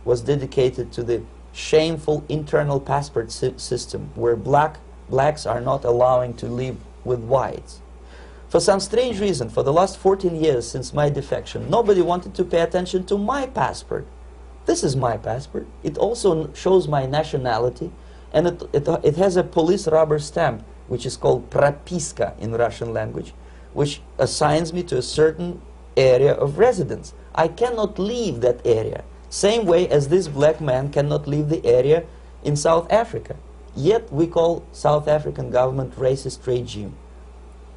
was dedicated to the shameful internal passport system where blacks are not allowing to live with whites. For some strange reason, for the last 14 years since my defection, nobody wanted to pay attention to my passport. This is my passport. It also shows my nationality, and it has a police rubber stamp, which is called propiska in Russian language, which assigns me to a certain area of residence. I cannot leave that area, same way as this black man cannot leave the area in South Africa. Yet we call South African government racist regime.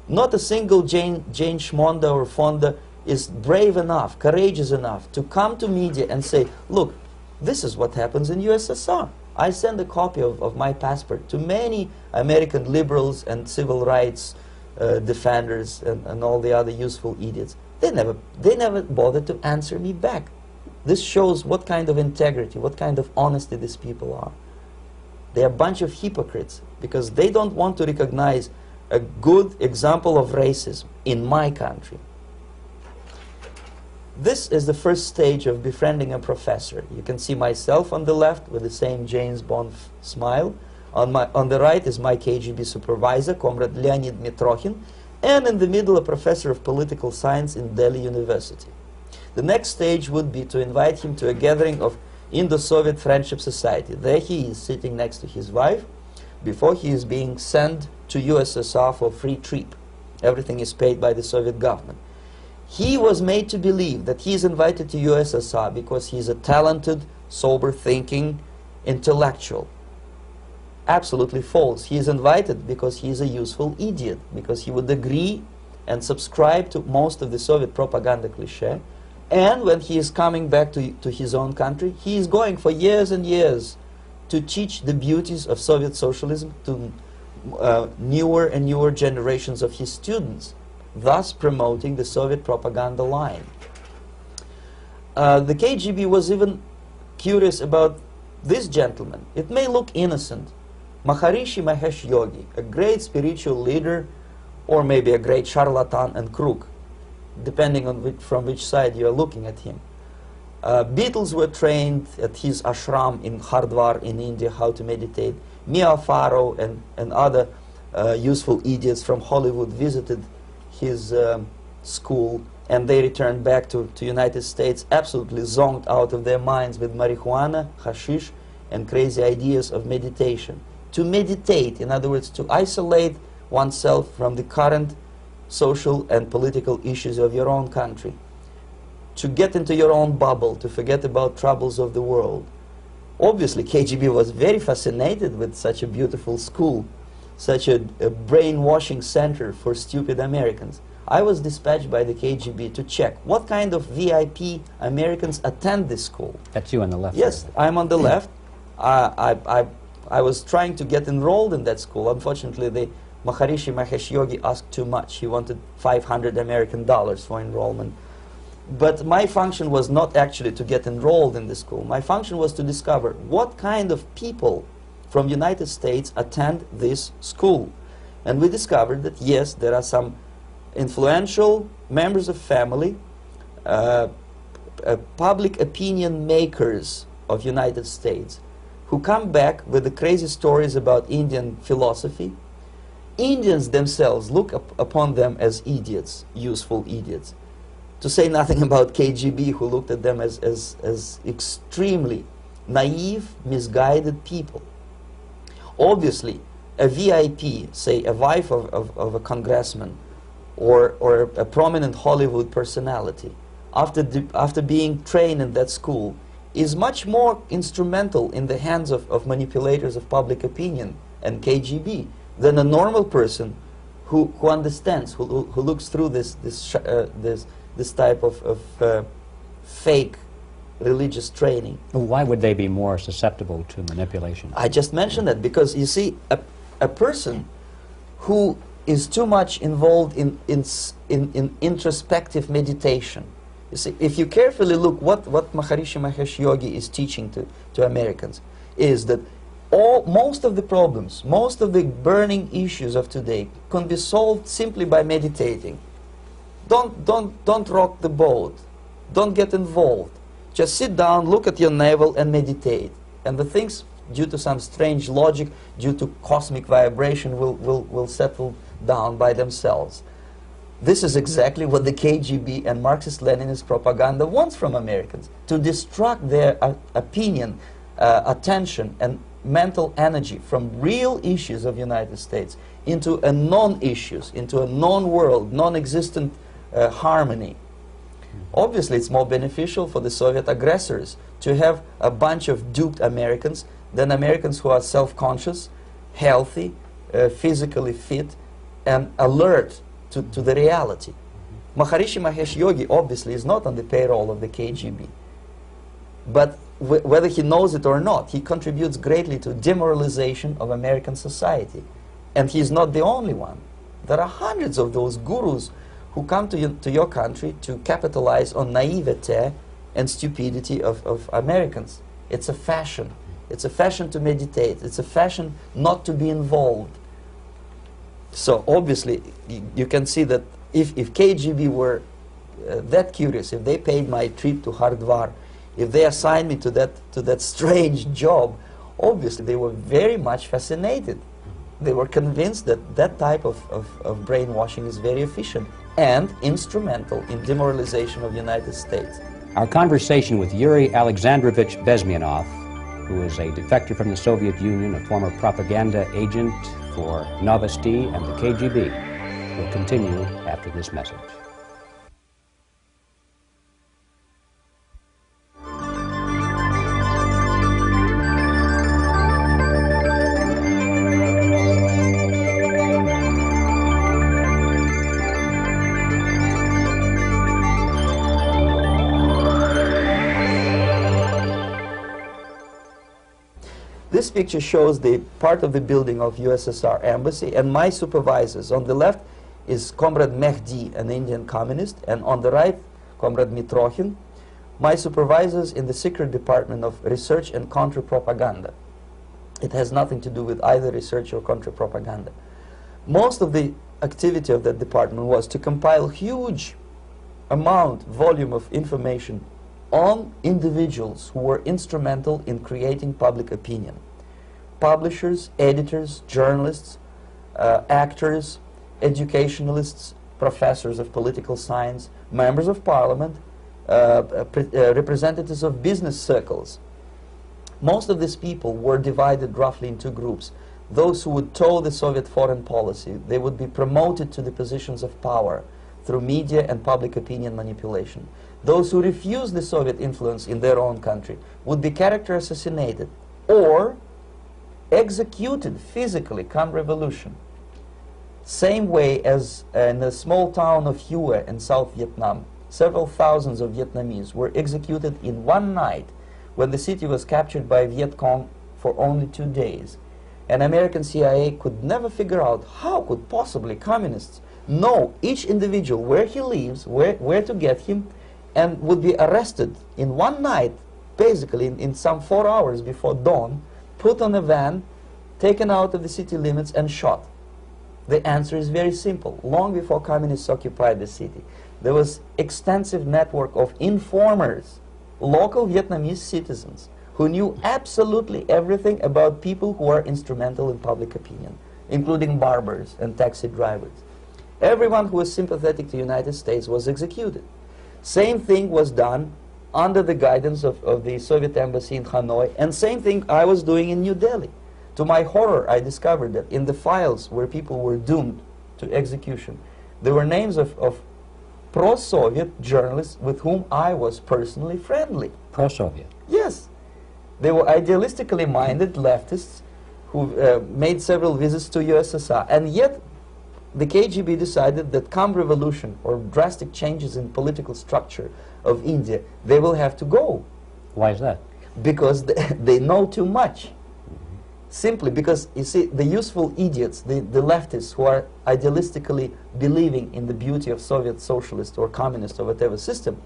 Not a single Jane Schmonda or Fonda is brave enough, courageous enough to come to media and say, look, this is what happens in USSR. I send a copy of my passport to many American liberals and civil rights defenders and all the other useful idiots. They never bothered to answer me back. This shows what kind of integrity, what kind of honesty these people are. They are a bunch of hypocrites because they don't want to recognize a good example of racism in my country. This is the first stage of befriending a professor. You can see myself on the left with the same James Bond smile. On the right is my KGB supervisor, Comrade Leonid Mitrokhin, and in the middle a professor of political science in Delhi University. The next stage would be to invite him to a gathering of Indo-Soviet Friendship Society. There he is sitting next to his wife before he is being sent to USSR for free trip. Everything is paid by the Soviet government. He was made to believe that he is invited to USSR because he is a talented, sober-thinking intellectual. Absolutely false. He is invited because he is a useful idiot, because he would agree and subscribe to most of the Soviet propaganda cliché. And when he is coming back to his own country, he is going for years and years to teach the beauties of Soviet socialism to newer and newer generations of his students, thus promoting the Soviet propaganda line. The KGB was even curious about this gentleman. It may look innocent. Maharishi Mahesh Yogi, a great spiritual leader, or maybe a great charlatan and crook, depending on from which side you are looking at him. Beatles were trained at his ashram in Hardwar in India how to meditate. Mia Farrow and other useful idiots from Hollywood visited his school, and they returned back to United States absolutely zonked out of their minds with marijuana, hashish, and crazy ideas of meditation. To meditate, in other words, to isolate oneself from the current social and political issues of your own country, to get into your own bubble, to forget about troubles of the world. Obviously, KGB was very fascinated with such a beautiful school, such a brainwashing center for stupid Americans. I was dispatched by the KGB to check what kind of VIP Americans attend this school. That's you on the left. Yes, I'm on the left. I was trying to get enrolled in that school. Unfortunately, the Maharishi Mahesh Yogi asked too much. He wanted $500 American for enrollment. But my function was not actually to get enrolled in the school. My function was to discover what kind of people from the United States attend this school. And we discovered that, yes, there are some influential members of family, public opinion makers of United States, who come back with the crazy stories about Indian philosophy. Indians themselves look upon them as idiots, useful idiots. To say nothing about KGB, who looked at them as extremely naive, misguided people. Obviously, a VIP, say a wife of a congressman, or a prominent Hollywood personality, after being trained in that school, is much more instrumental in the hands of manipulators of public opinion and KGB than a normal person who understands, who looks through this type of fake religious training. Why would they be more susceptible to manipulation? I just mentioned that because, you see, a person who is too much involved in introspective meditation. You see, if you carefully look what Maharishi Mahesh Yogi is teaching to Americans, is that most of the problems, most of the burning issues of today can be solved simply by meditating. Don't rock the boat. Don't get involved. Just sit down, look at your navel, and meditate. And the things, due to some strange logic, due to cosmic vibration, will settle down by themselves. This is exactly what the KGB and Marxist-Leninist propaganda wants from Americans, to distract their opinion, attention, and mental energy from real issues of the United States into a non-issues, into a non-world, non-existent harmony. Obviously, it's more beneficial for the Soviet aggressors to have a bunch of duped Americans than Americans who are self-conscious, healthy, physically fit, and alert to the reality. Maharishi Mahesh Yogi obviously is not on the payroll of the KGB. But whether he knows it or not, he contributes greatly to demoralization of American society. And he's not the only one. There are hundreds of those gurus who come to your country to capitalize on naivete and stupidity of Americans. It's a fashion. It's a fashion to meditate. It's a fashion not to be involved. So obviously, you can see that if KGB were that curious, if they paid my trip to Hardwar, if they assigned me to that strange job, obviously they were very much fascinated. They were convinced that that type of brainwashing is very efficient and instrumental in demoralization of the United States. Our conversation with Yuri Alexandrovich Bezmenov, who is a defector from the Soviet Union, a former propaganda agent for Novosti and the KGB, will continue after this message. This picture shows the part of the building of USSR embassy, and my supervisors. On the left is Comrade Mehdi, an Indian communist, and on the right, Comrade Mitrokhin, my supervisors in the secret department of research and counter-propaganda. It has nothing to do with either research or counter-propaganda. Most of the activity of that department was to compile huge volume of information on individuals who were instrumental in creating public opinion. Publishers, editors, journalists, actors, educationalists, professors of political science, members of parliament, representatives of business circles. Most of these people were divided roughly in two groups. Those who would toe the Soviet foreign policy, they would be promoted to the positions of power through media and public opinion manipulation. Those who refused the Soviet influence in their own country would be character assassinated or executed physically come revolution. Same way as in the small town of Hue in South Vietnam, several thousands of Vietnamese were executed in one night when the city was captured by Viet Cong for only 2 days. And American CIA could never figure out how could possibly communists know each individual, where he lives, where to get him, and would be arrested in one night, basically in some 4 hours before dawn, put on a van, taken out of the city limits and shot. The answer is very simple. Long before communists occupied the city, there was extensive network of informers, local Vietnamese citizens, who knew absolutely everything about people who are instrumental in public opinion, including barbers and taxi drivers. Everyone who was sympathetic to the United States was executed. Same thing was done under the guidance of the Soviet embassy in Hanoi, and same thing I was doing in New Delhi. To my horror, I discovered that in the files where people were doomed to execution, there were names of pro-Soviet journalists with whom I was personally friendly. Pro-Soviet? Yes. They were idealistically minded leftists who made several visits to USSR, and yet the KGB decided that come revolution or drastic changes in political structure of India, they will have to go. Why is that? Because they know too much. Simply because, you see, the useful idiots, the leftists who are idealistically believing in the beauty of Soviet socialist or communist or whatever system,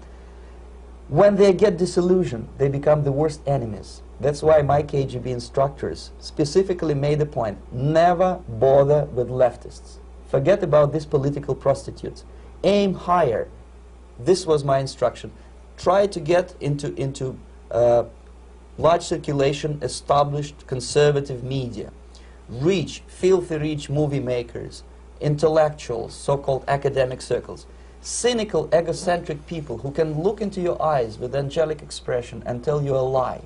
when they get disillusioned, they become the worst enemies. That's why my KGB instructors specifically made a point, never bother with leftists. Forget about these political prostitutes. Aim higher. This was my instruction. Try to get into large circulation, established conservative media. Rich, filthy rich movie makers, intellectuals, so-called academic circles. Cynical, egocentric people who can look into your eyes with angelic expression and tell you a lie.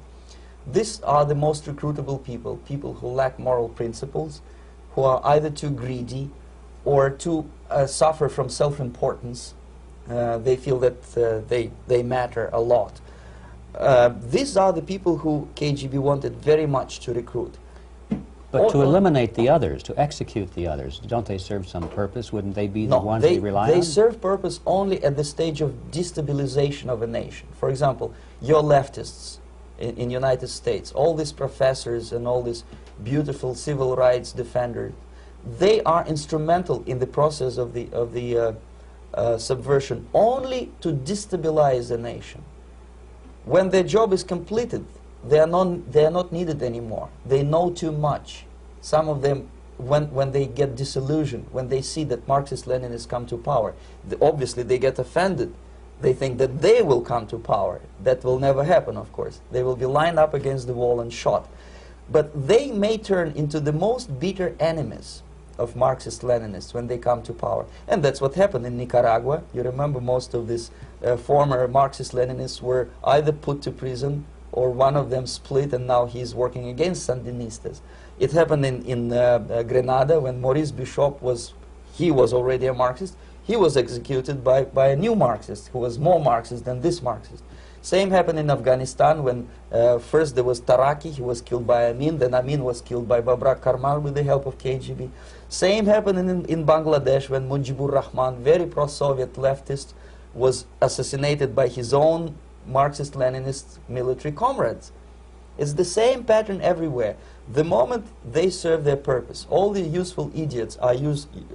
These are the most recruitable people, people who lack moral principles, who are either too greedy or too suffer from self-importance. They feel that they matter a lot. These are the people who KGB wanted very much to recruit. But to eliminate the others, to execute the others, don't they serve some purpose? Wouldn't they be the ones they rely on? They serve purpose only at the stage of destabilization of a nation. For example, your leftists in United States, all these professors and all these beautiful civil rights defenders, they are instrumental in the process of the subversion only to destabilize the nation. When their job is completed, they are not needed anymore. They know too much. Some of them, when they get disillusioned, when they see that Marxist-Leninists come to power, obviously they get offended. They think that they will come to power. That will never happen, of course. They will be lined up against the wall and shot. But they may turn into the most bitter enemies of Marxist-Leninists when they come to power. And that's what happened in Nicaragua. You remember most of these former Marxist-Leninists were either put to prison or one of them split, and now he's working against Sandinistas. It happened in Grenada when Maurice Bishop was already a Marxist. He was executed by a new Marxist who was more Marxist than this Marxist. Same happened in Afghanistan when first there was Taraki, he was killed by Amin, then Amin was killed by Babrak Karmal with the help of KGB. Same happened in Bangladesh when Mujibur Rahman, very pro-Soviet leftist, was assassinated by his own Marxist-Leninist military comrades. It's the same pattern everywhere. The moment they serve their purpose, all the useful idiots are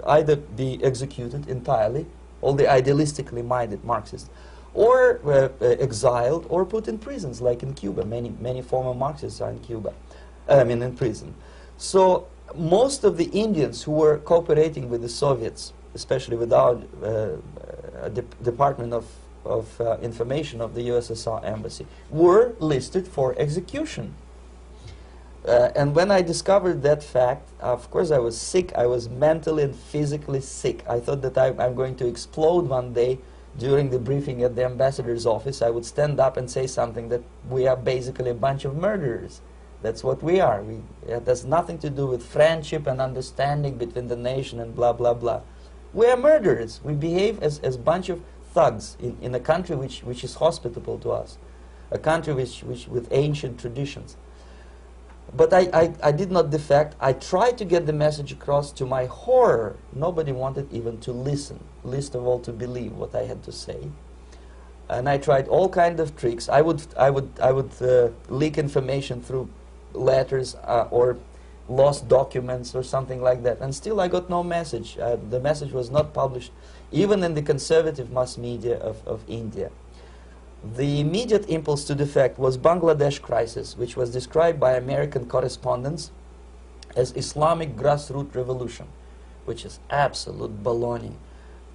either be executed entirely, all the idealistically minded Marxists, or exiled or put in prisons, like in Cuba. Many former Marxists are in Cuba, in prison. So most of the Indians who were cooperating with the Soviets, especially with our Department of Information of the USSR Embassy, were listed for execution. And when I discovered that fact, of course I was sick. I was mentally and physically sick. I thought that I'm going to explode one day during the briefing at the ambassador's office. I would stand up and say something that we are basically a bunch of murderers. That's what we are. It has nothing to do with friendship and understanding between the nation and blah, blah, blah. We are murderers. We behave as a bunch of thugs in a country which is hospitable to us, a country which with ancient traditions. But I did not defect. I tried to get the message across. To my horror, nobody wanted even to listen, least of all to believe what I had to say. And I tried all kinds of tricks. I would leak information through letters or lost documents or something like that. And still I got no message. The message was not published, even in the conservative mass media of India. The immediate impulse to defect was Bangladesh crisis, which was described by American correspondents as Islamic grassroots revolution, which is absolute baloney.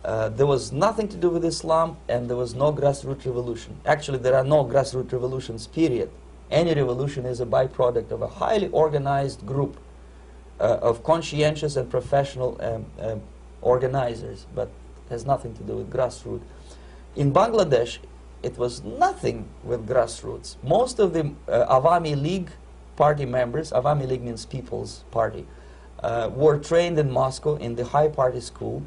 There was nothing to do with Islam, and there was no grassroots revolution. Actually, there are no grassroots revolutions, period. Any revolution is a byproduct of a highly organized group of conscientious and professional organizers, but has nothing to do with grassroots. In Bangladesh, it was nothing with grassroots. Most of the Awami League party members, Awami League means People's Party, were trained in Moscow in the high party school.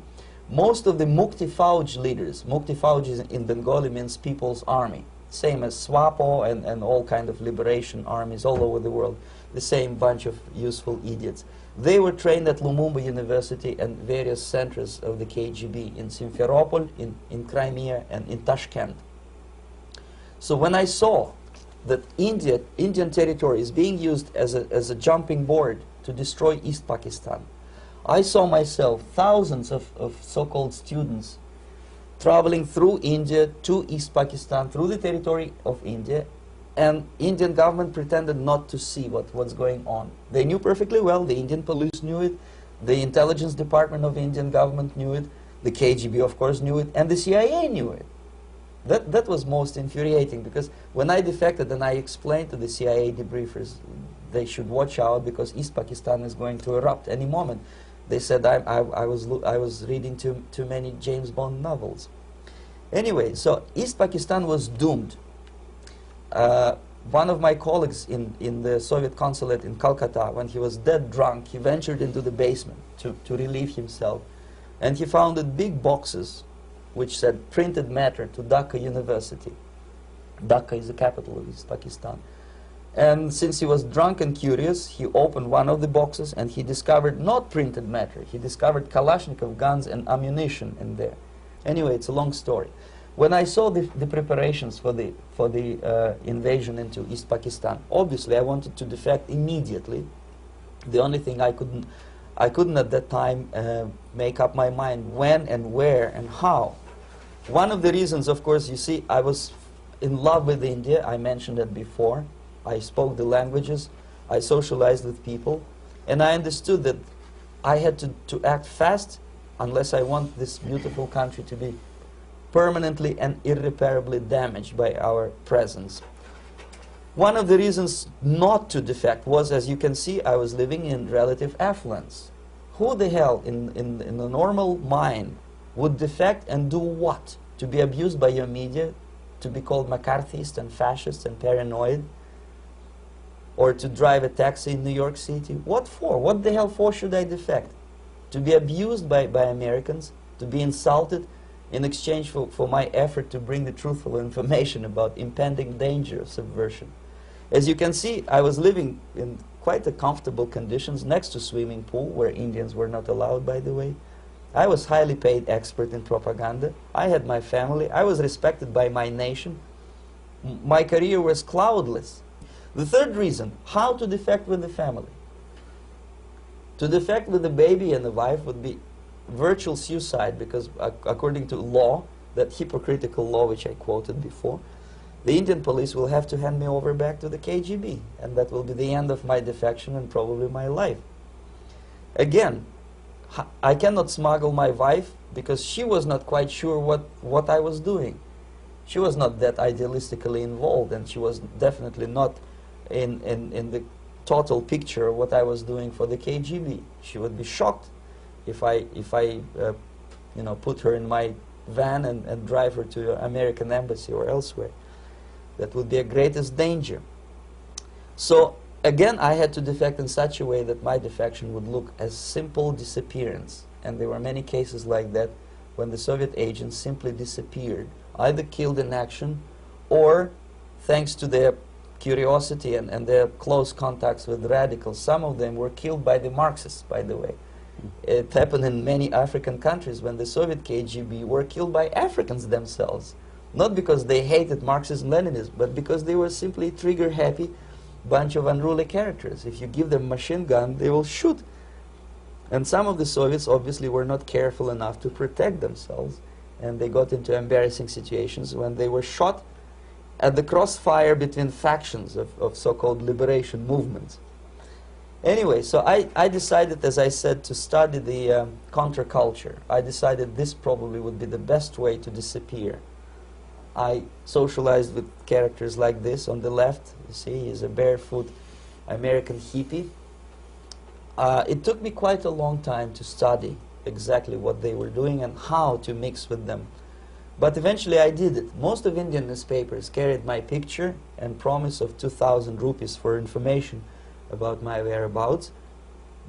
Most of the Mukti Fauj leaders, Mukti Fauj in Bengali means People's Army, same as SWAPO and all kind of liberation armies all over the world, the same bunch of useful idiots. They were trained at Lumumba University and various centers of the KGB in Simferopol, in Crimea, and in Tashkent. So when I saw that Indian territory is being used as a jumping board to destroy East Pakistan, I saw myself thousands of so-called students traveling through India to East Pakistan, through the territory of India, and Indian government pretended not to see what's going on. They knew perfectly well, the Indian police knew it, the intelligence department of the Indian government knew it, the KGB of course knew it, and the CIA knew it. That was most infuriating, because when I defected and I explained to the CIA debriefers they should watch out because East Pakistan is going to erupt any moment, they said I was reading too many James Bond novels. Anyway, so East Pakistan was doomed. One of my colleagues in the Soviet consulate in Calcutta, when he was dead drunk, he ventured into the basement to relieve himself, and he found big boxes which said printed matter to Dhaka University. Dhaka is the capital of East Pakistan. And since he was drunk and curious, he opened one of the boxes and he discovered not printed matter. He discovered Kalashnikov guns and ammunition in there. Anyway, it's a long story. When I saw the preparations for the invasion into East Pakistan, obviously I wanted to defect immediately. The only thing I couldn't at that time make up my mind when and where and how. One of the reasons, of course, you see, I was in love with India. I mentioned that before. I spoke the languages. I socialized with people. And I understood that I had to act fast unless I want this beautiful country to be permanently and irreparably damaged by our presence. One of the reasons not to defect was, as you can see, I was living in relative affluence. Who the hell in a normal mind would defect and do what? To be abused by your media, to be called McCarthyist and fascist and paranoid, or to drive a taxi in New York City? What for? What the hell for should I defect? To be abused by Americans, to be insulted in exchange for my effort to bring the truthful information about impending danger of subversion. As you can see, I was living in quite a comfortable conditions next to swimming pool, where Indians were not allowed, by the way. I was highly paid expert in propaganda. I had my family. I was respected by my nation. My career was cloudless. The third reason, how to defect with the family. To defect with the baby and the wife would be virtual suicide, because according to law, that hypocritical law which I quoted before, the Indian police will have to hand me over back to the KGB, and that will be the end of my defection and probably my life. Again, I cannot smuggle my wife because she was not quite sure what I was doing. She was not that idealistically involved, and she was definitely not in the total picture of what I was doing for the KGB. She would be shocked if I you know, put her in my van and drive her to the American embassy or elsewhere. That would be a greatest danger. So again, I had to defect in such a way that my defection would look as simple disappearance. And there were many cases like that when the Soviet agents simply disappeared, either killed in action or, thanks to their curiosity and their close contacts with radicals, some of them were killed by the Marxists, by the way. It happened in many African countries when the Soviet KGB were killed by Africans themselves. Not because they hated Marxism-Leninism, but because they were simply trigger-happy bunch of unruly characters. If you give them a machine gun, they will shoot. And some of the Soviets obviously were not careful enough to protect themselves, and they got into embarrassing situations when they were shot at the crossfire between factions of so-called liberation movements. Anyway, so I decided, as I said, to study the counterculture. I decided this probably would be the best way to disappear. I socialized with characters like this. On the left, you see, he's a barefoot American hippie. It took me quite a long time to study exactly what they were doing and how to mix with them. But eventually I did it. Most of Indian newspapers carried my picture and promise of 2,000 rupees for information about my whereabouts.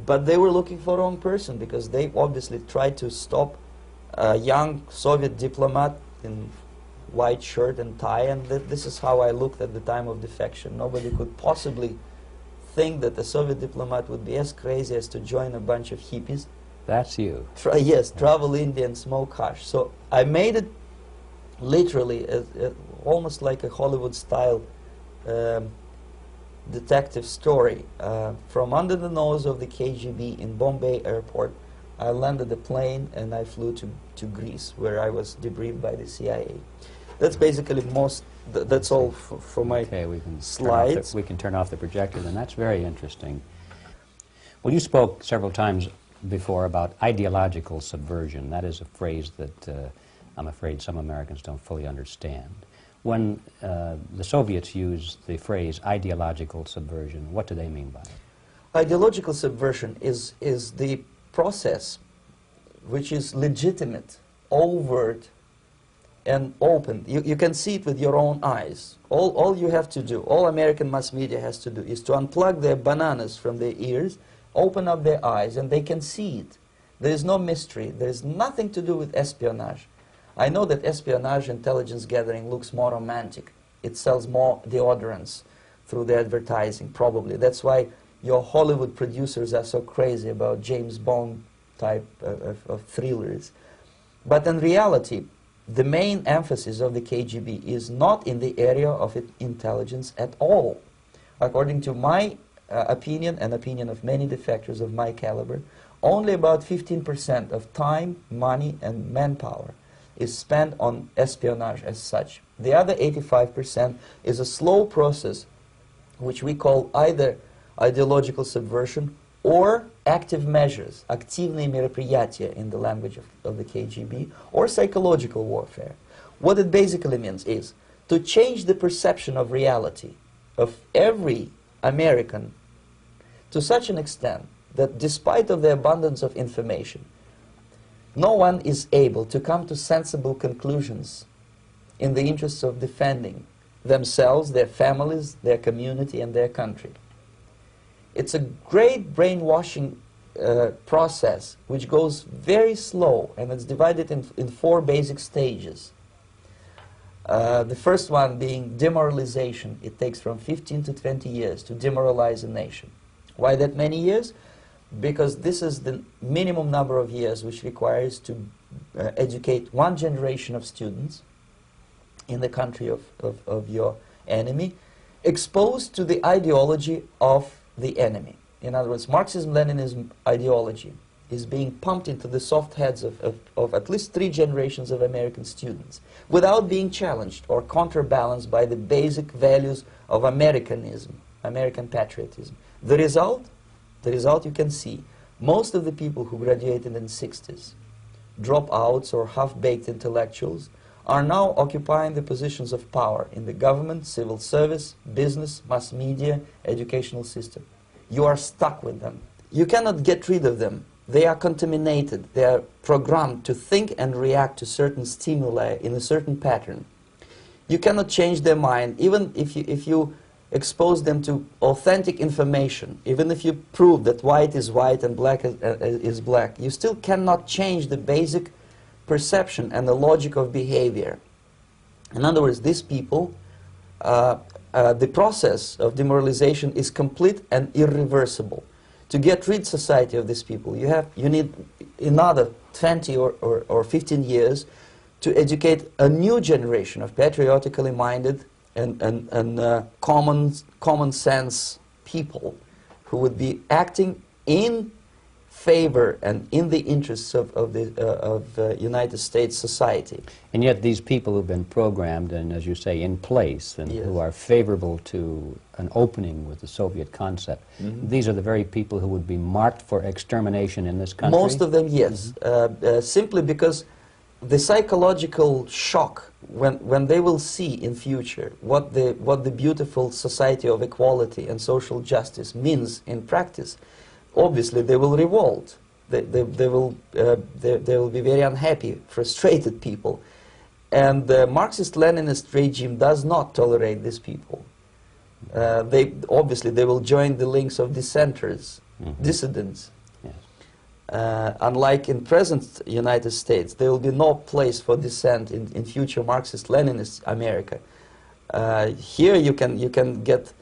But they were looking for the wrong person, because they obviously tried to stop a young Soviet diplomat in white shirt and tie, and this is how I looked at the time of defection. Nobody could possibly think that a Soviet diplomat would be as crazy as to join a bunch of hippies. That's you. Yes, travel India and smoke hash. So I made it literally almost like a Hollywood-style detective story. From under the nose of the KGB in Bombay airport, I landed the plane and I flew to Greece, where I was debriefed by the CIA. That's basically that's all for my slides. We can turn off the projector, then. That's very interesting. Well, you spoke several times before about ideological subversion. That is a phrase that I'm afraid some Americans don't fully understand. When the Soviets use the phrase ideological subversion, what do they mean by it? Ideological subversion is the process which is legitimate, overt, and open. You can see it with your own eyes. All you have to do, all American mass media has to do, is to unplug their bananas from their ears, open up their eyes, and they can see it. There is no mystery. There is nothing to do with espionage. I know that espionage intelligence gathering looks more romantic. It sells more deodorants through the advertising, probably. That's why your Hollywood producers are so crazy about James Bond type of thrillers. But in reality, the main emphasis of the KGB is not in the area of intelligence at all. According to my opinion and opinion of many defectors of my caliber, only about 15% of time, money, and manpower is spent on espionage as such. The other 85% is a slow process which we call either ideological subversion or active measures, активные мероприятия in the language of the KGB, or psychological warfare. What it basically means is to change the perception of reality of every American to such an extent that despite of the abundance of information, no one is able to come to sensible conclusions in the interests of defending themselves, their families, their community, and their country. It's a great brainwashing process which goes very slow, and it's divided in 4 basic stages. The first one being demoralization. It takes from 15 to 20 years to demoralize a nation. Why that many years? Because this is the minimum number of years which requires to educate 1 generation of students in the country of your enemy, exposed to the ideology of the enemy. In other words, Marxism-Leninism ideology is being pumped into the soft heads of at least 3 generations of American students without being challenged or counterbalanced by the basic values of Americanism, American patriotism. The result you can see. Most of the people who graduated in the 60s, dropouts or half-baked intellectuals, are now occupying the positions of power in the government, civil service, business, mass media, educational system. You are stuck with them. You cannot get rid of them. They are contaminated. They are programmed to think and react to certain stimuli in a certain pattern. You cannot change their mind, even if you expose them to authentic information, even if you prove that white is white and black is black. You still cannot change the basic perception and the logic of behavior. In other words, these people, the process of demoralization is complete and irreversible. To get rid society of these people, you need another 20 or 15 years to educate a new generation of patriotically minded and common sense people who would be acting in favor and in the interests of United States society. And yet these people who've been programmed and, as you say, in place and Yes. who are favorable to an opening with the Soviet concept, these are the very people who would be marked for extermination in this country? Most of them, yes. Simply because the psychological shock when they will see in future what the beautiful society of equality and social justice means in practice, obviously they will revolt. They will be very unhappy, frustrated people. And the Marxist-Leninist regime does not tolerate these people. Obviously they will join the links of dissenters, dissidents. Unlike in present United States, there will be no place for dissent in future Marxist-Leninist America. Here you can get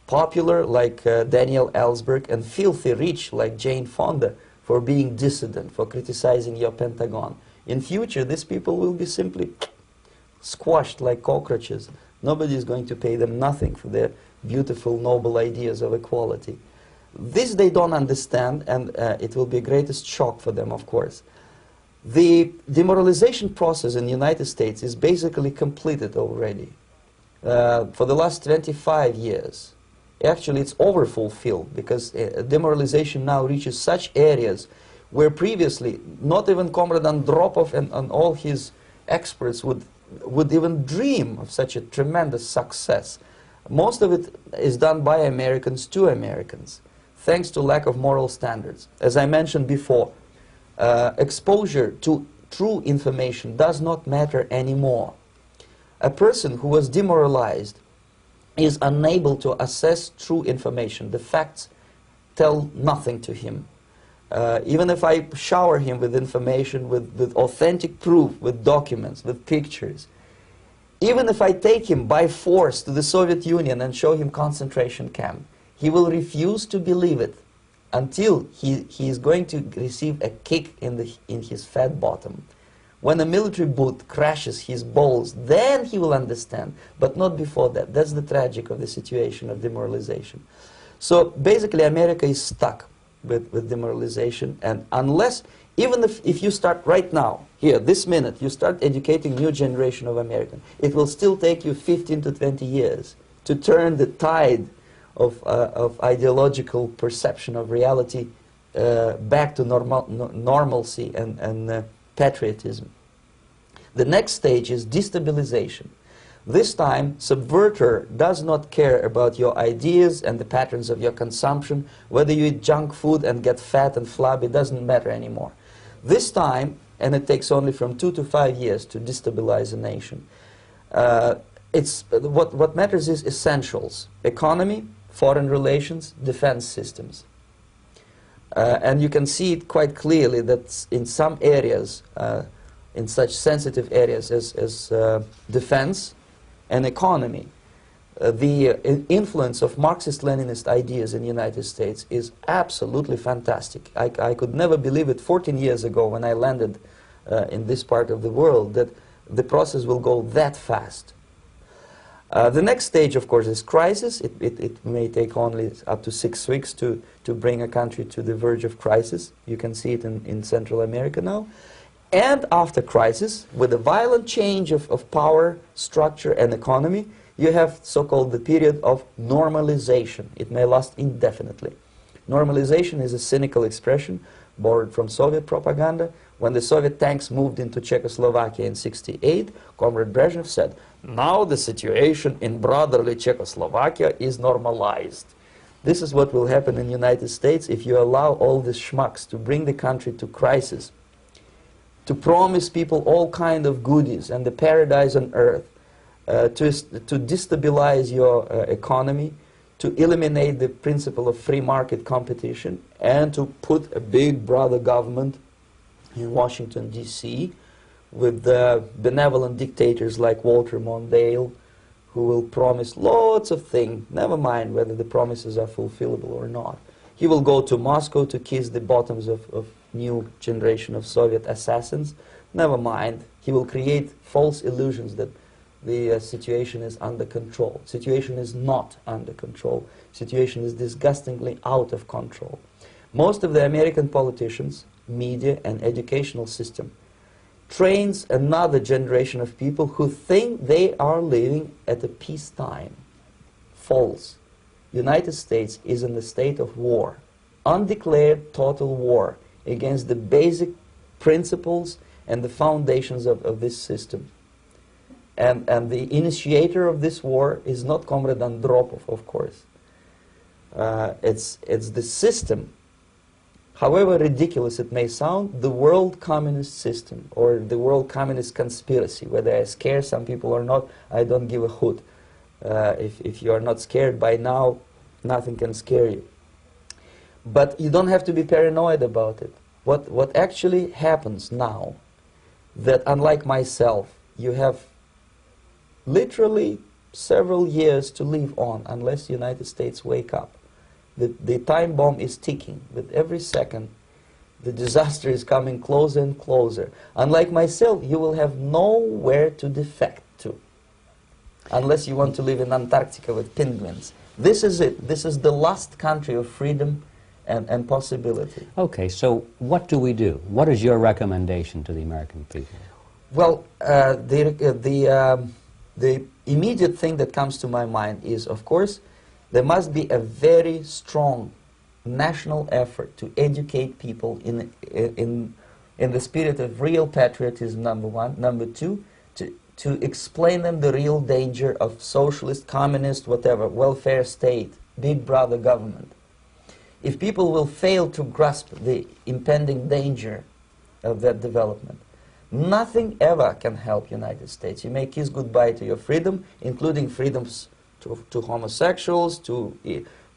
popular like Daniel Ellsberg and filthy rich like Jane Fonda for being dissident, for criticizing your Pentagon. In future, these people will be simply squashed like cockroaches. Nobody is going to pay them nothing for their beautiful, noble ideas of equality. This they don't understand, and it will be a greatest shock for them, of course. The demoralization process in the United States is basically completed already. For the last 25 years. Actually, it's overfulfilled, because demoralization now reaches such areas where previously not even Comrade Andropov and all his experts would even dream of such a tremendous success. Most of it is done by Americans to Americans, thanks to lack of moral standards. As I mentioned before, exposure to true information does not matter anymore. A person who was demoralized is unable to assess true information. The facts tell nothing to him. Even if I shower him with information, with authentic proof, with documents, with pictures, even if I take him by force to the Soviet Union and show him concentration camp, he will refuse to believe it until he is going to receive a kick in his fat bottom. When a military boot crashes his balls, then he will understand, but not before that. That's the tragic of the situation of demoralization. So basically America is stuck with demoralization, and unless, even if you start right now, here, this minute, you start educating new generation of Americans, it will still take you 15 to 20 years to turn the tide of ideological perception of reality back to normalcy and patriotism. The next stage is destabilization. This time, subverter does not care about your ideas and the patterns of your consumption. Whether you eat junk food and get fat and flabby, it doesn't matter anymore. This time, and it takes only from 2 to 5 years to destabilize a nation, what matters is essentials: economy, foreign relations, defense systems. And you can see it quite clearly that in some areas, in such sensitive areas as defense and economy, the influence of Marxist-Leninist ideas in the United States is absolutely fantastic. I could never believe it 14 years ago when I landed in this part of the world, that the process will go that fast. The next stage, of course, is crisis. It may take only up to 6 weeks to bring a country to the verge of crisis. You can see it in Central America now. And after crisis, with a violent change of power, structure, and economy, you have so-called the period of normalization. It may last indefinitely. Normalization is a cynical expression borrowed from Soviet propaganda. When the Soviet tanks moved into Czechoslovakia in '68, Comrade Brezhnev said, "Now the situation in brotherly Czechoslovakia is normalized." This is what will happen in the United States if you allow all these schmucks to bring the country to crisis, to promise people all kind of goodies and the paradise on earth, to destabilize your economy, to eliminate the principle of free market competition, and to put a big brother government in Washington, D.C., with benevolent dictators like Walter Mondale, who will promise lots of things, never mind whether the promises are fulfillable or not. He will go to Moscow to kiss the bottoms of new generation of Soviet assassins, never mind. He will create false illusions that the situation is under control. Situation is not under control. Situation is disgustingly out of control. Most of the American politicians, media, and educational system trains another generation of people who think they are living at a peacetime. False. United States is in the state of war, undeclared total war against the basic principles and the foundations of this system. And the initiator of this war is not Comrade Andropov, of course. It's the system. However ridiculous it may sound, the world communist system or the world communist conspiracy, whether I scare some people or not, I don't give a hoot. If you are not scared by now, nothing can scare you. But you don't have to be paranoid about it. What actually happens now, that unlike myself, you have literally several years to live on unless the United States wake up. The time bomb is ticking. With every second, the disaster is coming closer and closer. Unlike myself, you will have nowhere to defect to, unless you want to live in Antarctica with penguins. This is it. This is the last country of freedom and possibility. Okay, so what do we do? What is your recommendation to the American people? Well, the immediate thing that comes to my mind is, of course, there must be a very strong national effort to educate people in the spirit of real patriotism, number one. Number two, to explain them the real danger of socialist, communist, whatever, welfare state, big brother government. If people will fail to grasp the impending danger of that development, nothing ever can help United States. You may kiss goodbye to your freedom, including freedoms to homosexuals, to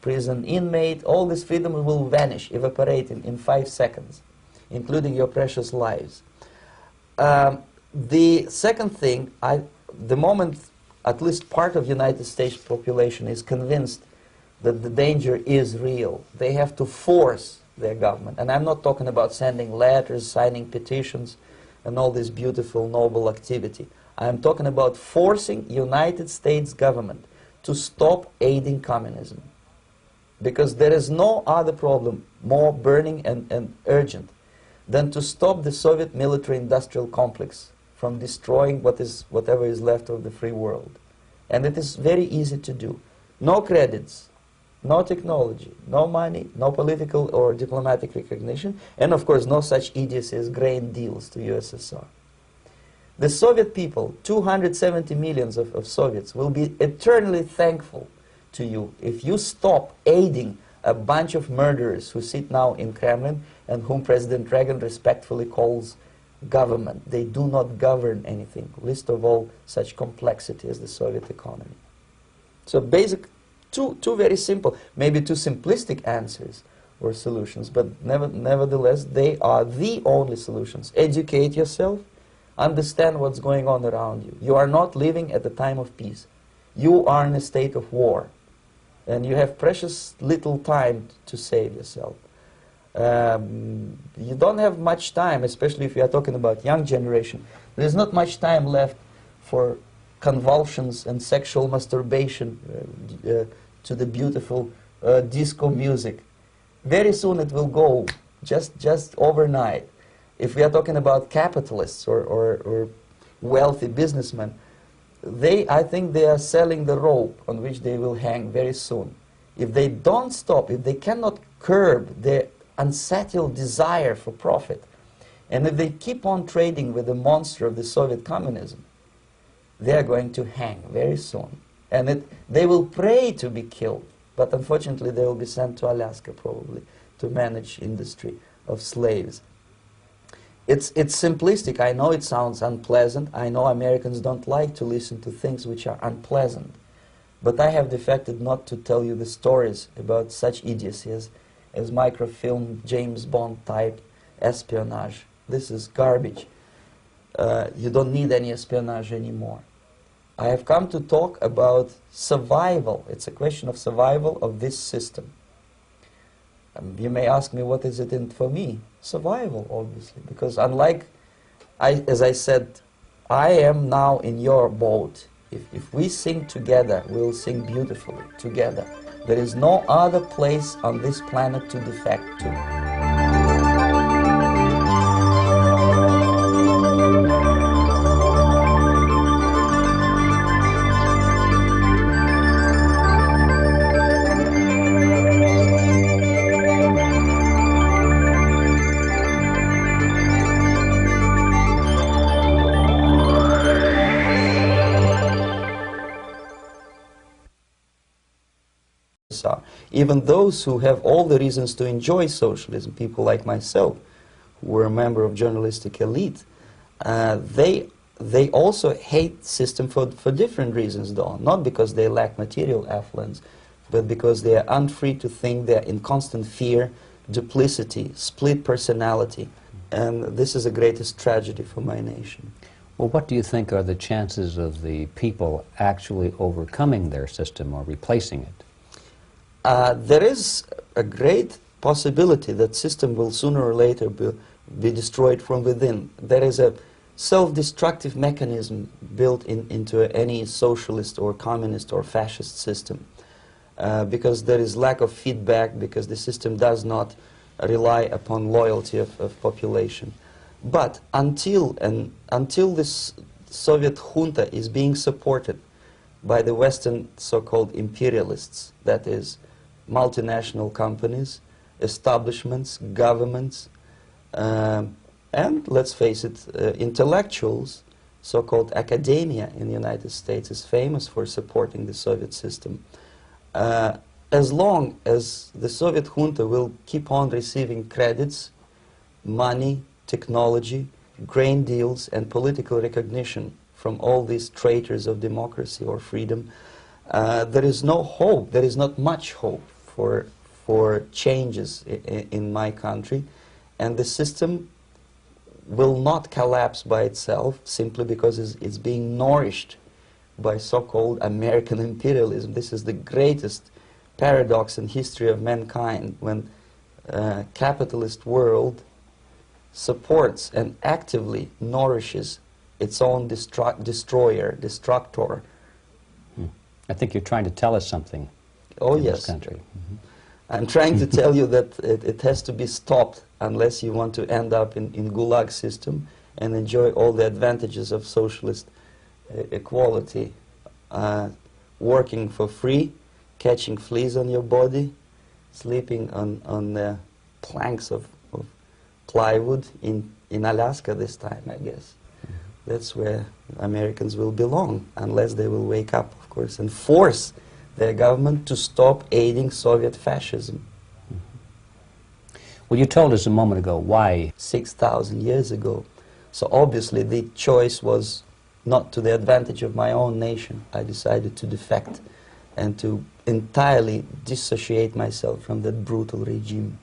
prison inmate. All these freedoms will vanish, evaporate in 5 seconds, including your precious lives. The second thing, the moment at least part of United States population is convinced that the danger is real, they have to force their government. And I'm not talking about sending letters, signing petitions, and all this beautiful, noble activity. I'm talking about forcing United States government to stop aiding communism. Because there is no other problem more burning and urgent than to stop the Soviet military-industrial complex from destroying whatever is left of the free world. And it is very easy to do. No credits, no technology, no money, no political or diplomatic recognition, and of course no such idiocy as grain deals to USSR. The Soviet people, 270 millions of Soviets, will be eternally thankful to you if you stop aiding a bunch of murderers who sit now in Kremlin and whom President Reagan respectfully calls government. They do not govern anything, least of all such complexity as the Soviet economy. So basic, two very simple, maybe two simplistic answers or solutions, but nevertheless they are the only solutions. Educate yourself, understand what's going on around you. You are not living at the time of peace. You are in a state of war, and you have precious little time to save yourself. You don't have much time, especially if you are talking about young generation. There's not much time left for convulsions and sexual masturbation to the beautiful disco music. Very soon it will go, just overnight. If we are talking about capitalists or wealthy businessmen, I think they are selling the rope on which they will hang very soon. If they don't stop, if they cannot curb their unsettled desire for profit, and if they keep on trading with the monster of the Soviet communism, they are going to hang very soon. And they will pray to be killed, but unfortunately they will be sent to Alaska probably to manage industry of slaves. It's simplistic. I know it sounds unpleasant. I know Americans don't like to listen to things which are unpleasant. But I have defected not to tell you the stories about such idiocy as microfilm, James Bond type espionage. This is garbage. You don't need any espionage anymore. I have come to talk about survival. It's a question of survival of this system. You may ask me, what is it in for me? Survival, obviously, because unlike, as I said, I am now in your boat. If we sing together, we'll sing beautifully together. There is no other place on this planet to defect to. Even those who have all the reasons to enjoy socialism, people like myself, who were a member of journalistic elite, they also hate system for different reasons, though. Not because they lack material affluence, but because they are unfree to think, they are in constant fear, duplicity, split personality. And this is the greatest tragedy for my nation. Well, what do you think are the chances of the people actually overcoming their system or replacing it? There is a great possibility that system will sooner or later be destroyed from within. There is a self-destructive mechanism built into any socialist or communist or fascist system because there is lack of feedback, because the system does not rely upon loyalty of population. But until this Soviet junta is being supported by the Western so-called imperialists, that is, multinational companies, establishments, governments, and let's face it, intellectuals, so-called academia in the United States is famous for supporting the Soviet system. As long as the Soviet junta will keep on receiving credits, money, technology, grain deals, and political recognition from all these traitors of democracy or freedom, there is no hope, there is not much hope for changes in my country, and the system will not collapse by itself simply because it's being nourished by so-called American imperialism. This is the greatest paradox in history of mankind, when capitalist world supports and actively nourishes its own destroyer, destructor. I think you're trying to tell us something. Oh, in yes. This country. Mm-hmm. I'm trying to tell you that it has to be stopped unless you want to end up in Gulag system and enjoy all the advantages of socialist equality. Working for free, catching fleas on your body, sleeping on the planks of plywood in Alaska this time, I guess. That's where Americans will belong, unless they will wake up, of course, and force their government to stop aiding Soviet fascism. Well, you told us a moment ago why. 6,000 years ago. So obviously the choice was not to the advantage of my own nation. I decided to defect and to entirely dissociate myself from that brutal regime.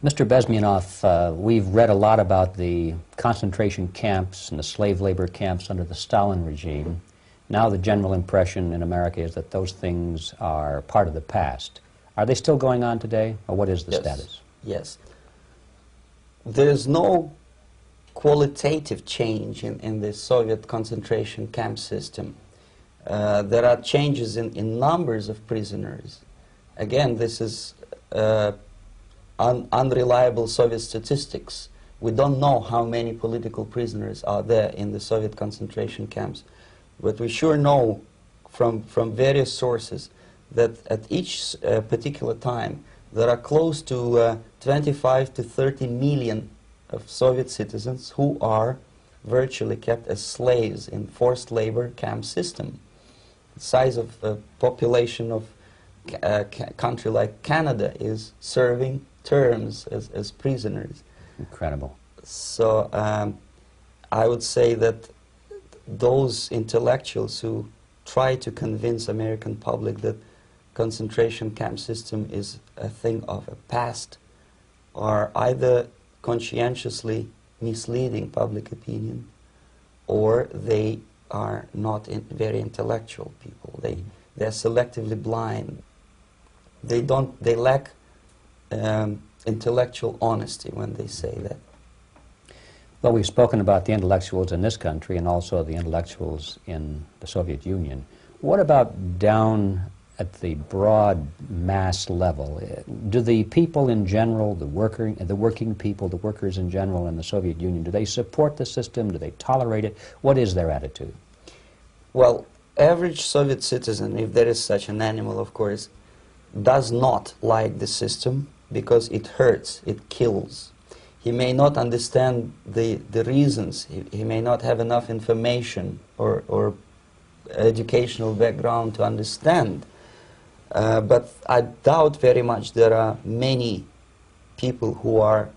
Mr. Bezmenov, we've read a lot about the concentration camps and the slave labor camps under the Stalin regime. Now the general impression in America is that those things are part of the past. Are they still going on today, or what is the status? Yes. There is no qualitative change in the Soviet concentration camp system. There are changes in numbers of prisoners. Again, this is unreliable Soviet statistics. We don't know how many political prisoners are there in the Soviet concentration camps. But we sure know from various sources that at each particular time there are close to 25 to 30 million of Soviet citizens who are virtually kept as slaves in forced labor camp system. The size of the population of a country like Canada is serving terms as prisoners. Incredible. So I would say that those intellectuals who try to convince American public that concentration camp system is a thing of a past are either conscientiously misleading public opinion, or they are not very intellectual people. They're selectively blind. They lack intellectual honesty when they say that. Well, we've spoken about the intellectuals in this country and also the intellectuals in the Soviet Union. What about down at the broad mass level? Do the people in general, the working people, the workers in general in the Soviet Union, do they support the system? Do they tolerate it? What is their attitude? Well, average Soviet citizen, if there is such an animal, of course, does not like the system because it hurts, it kills. He may not understand the reasons. He may not have enough information or educational background to understand. But I doubt very much there are many people who are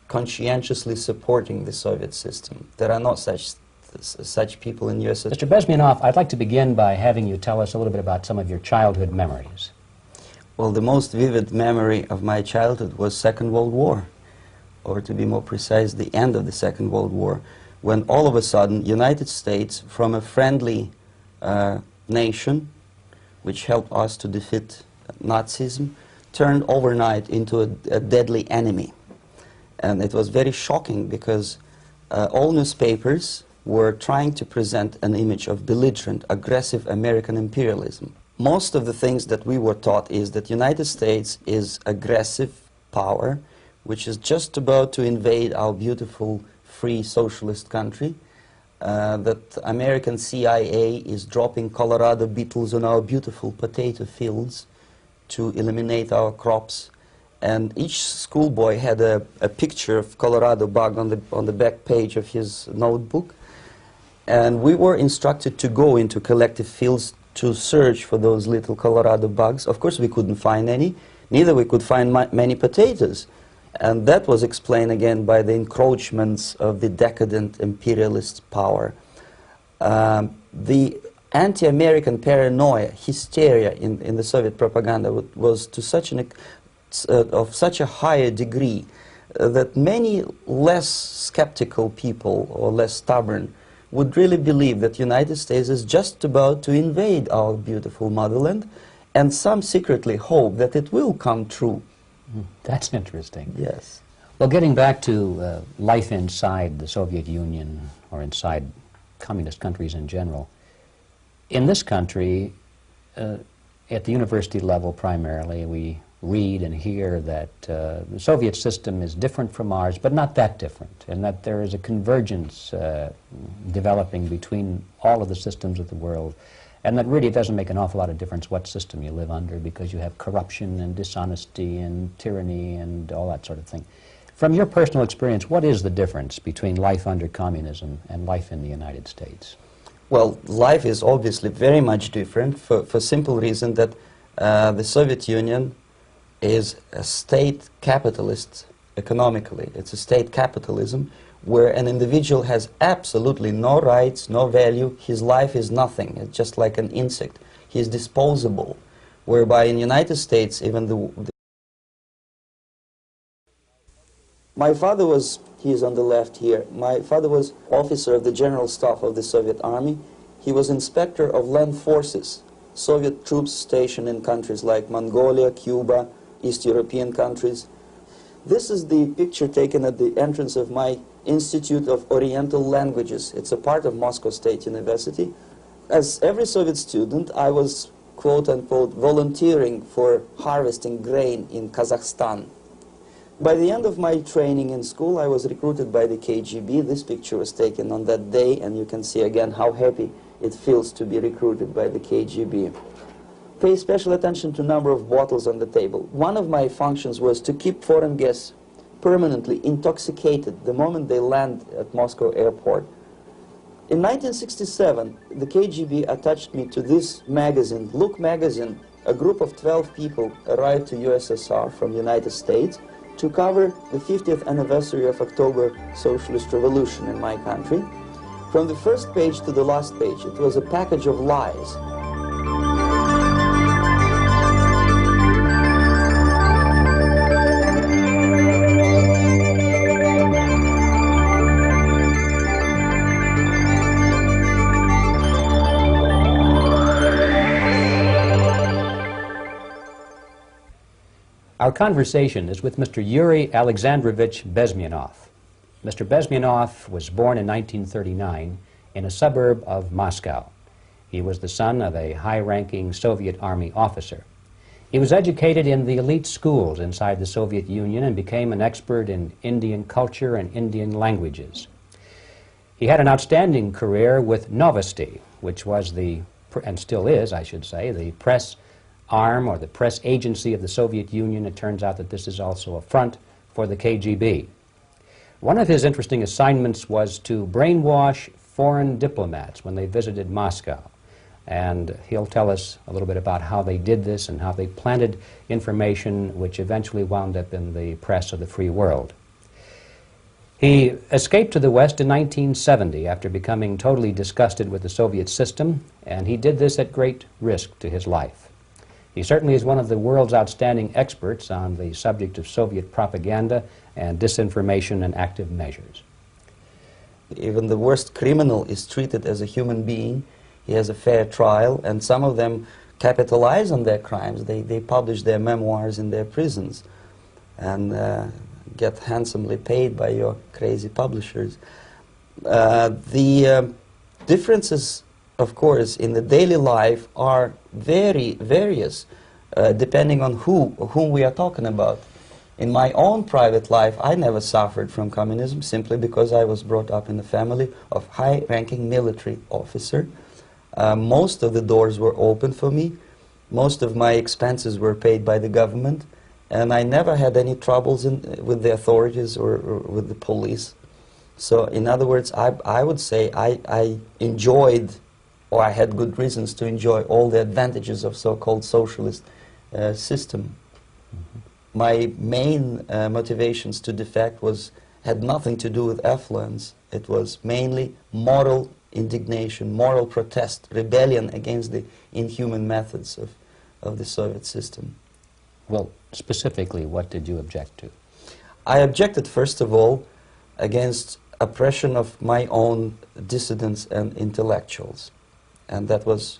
conscientiously supporting the Soviet system. There are not such people in USSR. Mr. Bezmenov, I'd like to begin by having you tell us a little bit about some of your childhood memories. Well, the most vivid memory of my childhood was Second World War, or to be more precise, the end of the Second World War, when all of a sudden United States, from a friendly nation, which helped us to defeat Nazism, turned overnight into a deadly enemy. And it was very shocking because all newspapers were trying to present an image of belligerent, aggressive American imperialism. Most of the things that we were taught is that United States is aggressive power, which is just about to invade our beautiful, free, socialist country, that American CIA is dropping Colorado beetles on our beautiful potato fields to eliminate our crops, and each schoolboy had a picture of Colorado bug on the back page of his notebook, and we were instructed to go into collective fields to search for those little Colorado bugs. Of course we couldn't find any, neither we could find many potatoes. And that was explained again by the encroachments of the decadent imperialist power. The anti-American paranoia, hysteria in the Soviet propaganda was to of such a higher degree that many less skeptical people or less stubborn would really believe that the United States is just about to invade our beautiful motherland, and some secretly hope that it will come true. That's interesting. Yes. Well, getting back to life inside the Soviet Union or inside communist countries in general, in this country, at the university level primarily, we read and hear that the Soviet system is different from ours, but not that different, and that there is a convergence developing between all of the systems of the world, and that really it doesn't make an awful lot of difference what system you live under because you have corruption and dishonesty and tyranny and all that sort of thing. From your personal experience, what is the difference between life under communism and life in the United States? Well, life is obviously very much different for simple reason that the Soviet Union is a state capitalist economically. It's a state capitalism where an individual has absolutely no rights, no value. His life is nothing. It's just like an insect. He is disposable. Whereby in the United States, even my father was, he is on the left here, my father was officer of the General Staff of the Soviet Army. He was inspector of land forces, Soviet troops stationed in countries like Mongolia, Cuba, East European countries. This is the picture taken at the entrance of my Institute of Oriental Languages. It's a part of Moscow State University. As every Soviet student, I was, quote-unquote, volunteering for harvesting grain in Kazakhstan. By the end of my training in school, I was recruited by the KGB. This picture was taken on that day, and you can see again how happy it feels to be recruited by the KGB. Pay special attention to number of bottles on the table. One of my functions was to keep foreign guests permanently intoxicated the moment they land at Moscow airport. In 1967, the KGB attached me to this magazine, Look magazine. A group of 12 people arrived to USSR from the United States to cover the 50th anniversary of October Socialist Revolution in my country. From the first page to the last page, it was a package of lies. Our conversation is with Mr. Yuri Alexandrovich Bezmenov. Mr. Bezmenov was born in 1939 in a suburb of Moscow. He was the son of a high-ranking Soviet Army officer. He was educated in the elite schools inside the Soviet Union and became an expert in Indian culture and Indian languages. He had an outstanding career with Novosti, which was the, and still is, I should say, the press arm or the press agency of the Soviet Union. It turns out that this is also a front for the KGB. One of his interesting assignments was to brainwash foreign diplomats when they visited Moscow. And he'll tell us a little bit about how they did this and how they planted information which eventually wound up in the press of the free world. He escaped to the West in 1970 after becoming totally disgusted with the Soviet system, and he did this at great risk to his life. He certainly is one of the world's outstanding experts on the subject of Soviet propaganda and disinformation and active measures. Even the worst criminal is treated as a human being. He has a fair trial, and some of them capitalize on their crimes. They publish their memoirs in their prisons and get handsomely paid by your crazy publishers. The differences, of course, in the daily life are very various, depending on whom we are talking about. In my own private life, I never suffered from communism simply because I was brought up in a family of high-ranking military officer. Most of the doors were open for me. Most of my expenses were paid by the government, and I never had any troubles with the authorities or with the police. So, in other words, I would say I enjoyed, or I had good reasons to enjoy, all the advantages of so-called socialist system. Mm-hmm. My main motivations to defect had nothing to do with affluence. It was mainly moral indignation, moral protest, rebellion against the inhuman methods of the Soviet system. Well, specifically, what did you object to? I objected, first of all, against oppression of my own dissidents and intellectuals. And that was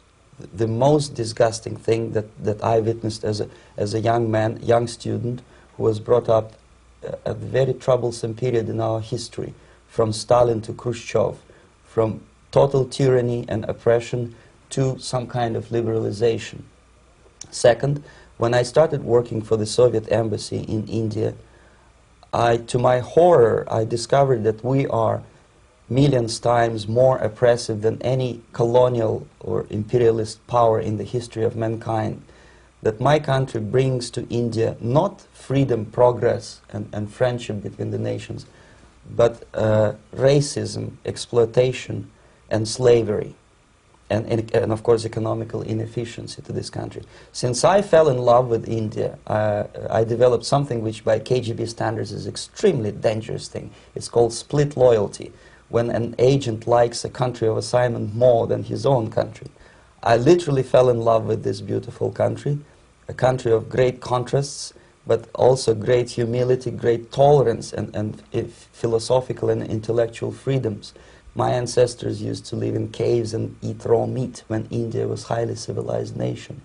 the most disgusting thing that I witnessed as a young man, young student, who was brought up at a very troublesome period in our history, from Stalin to Khrushchev, from total tyranny and oppression to some kind of liberalization. Second, when I started working for the Soviet embassy in India, to my horror, I discovered that we are millions times more oppressive than any colonial or imperialist power in the history of mankind. That my country brings to India not freedom, progress, and friendship between the nations, but racism, exploitation, and slavery, and of course economical inefficiency to this country. Since I fell in love with India, I developed something which by KGB standards is extremely dangerous thing. It's called split loyalty, when an agent likes a country of assignment more than his own country. I literally fell in love with this beautiful country, a country of great contrasts, but also great humility, great tolerance, and philosophical and intellectual freedoms. My ancestors used to live in caves and eat raw meat when India was a highly civilized nation.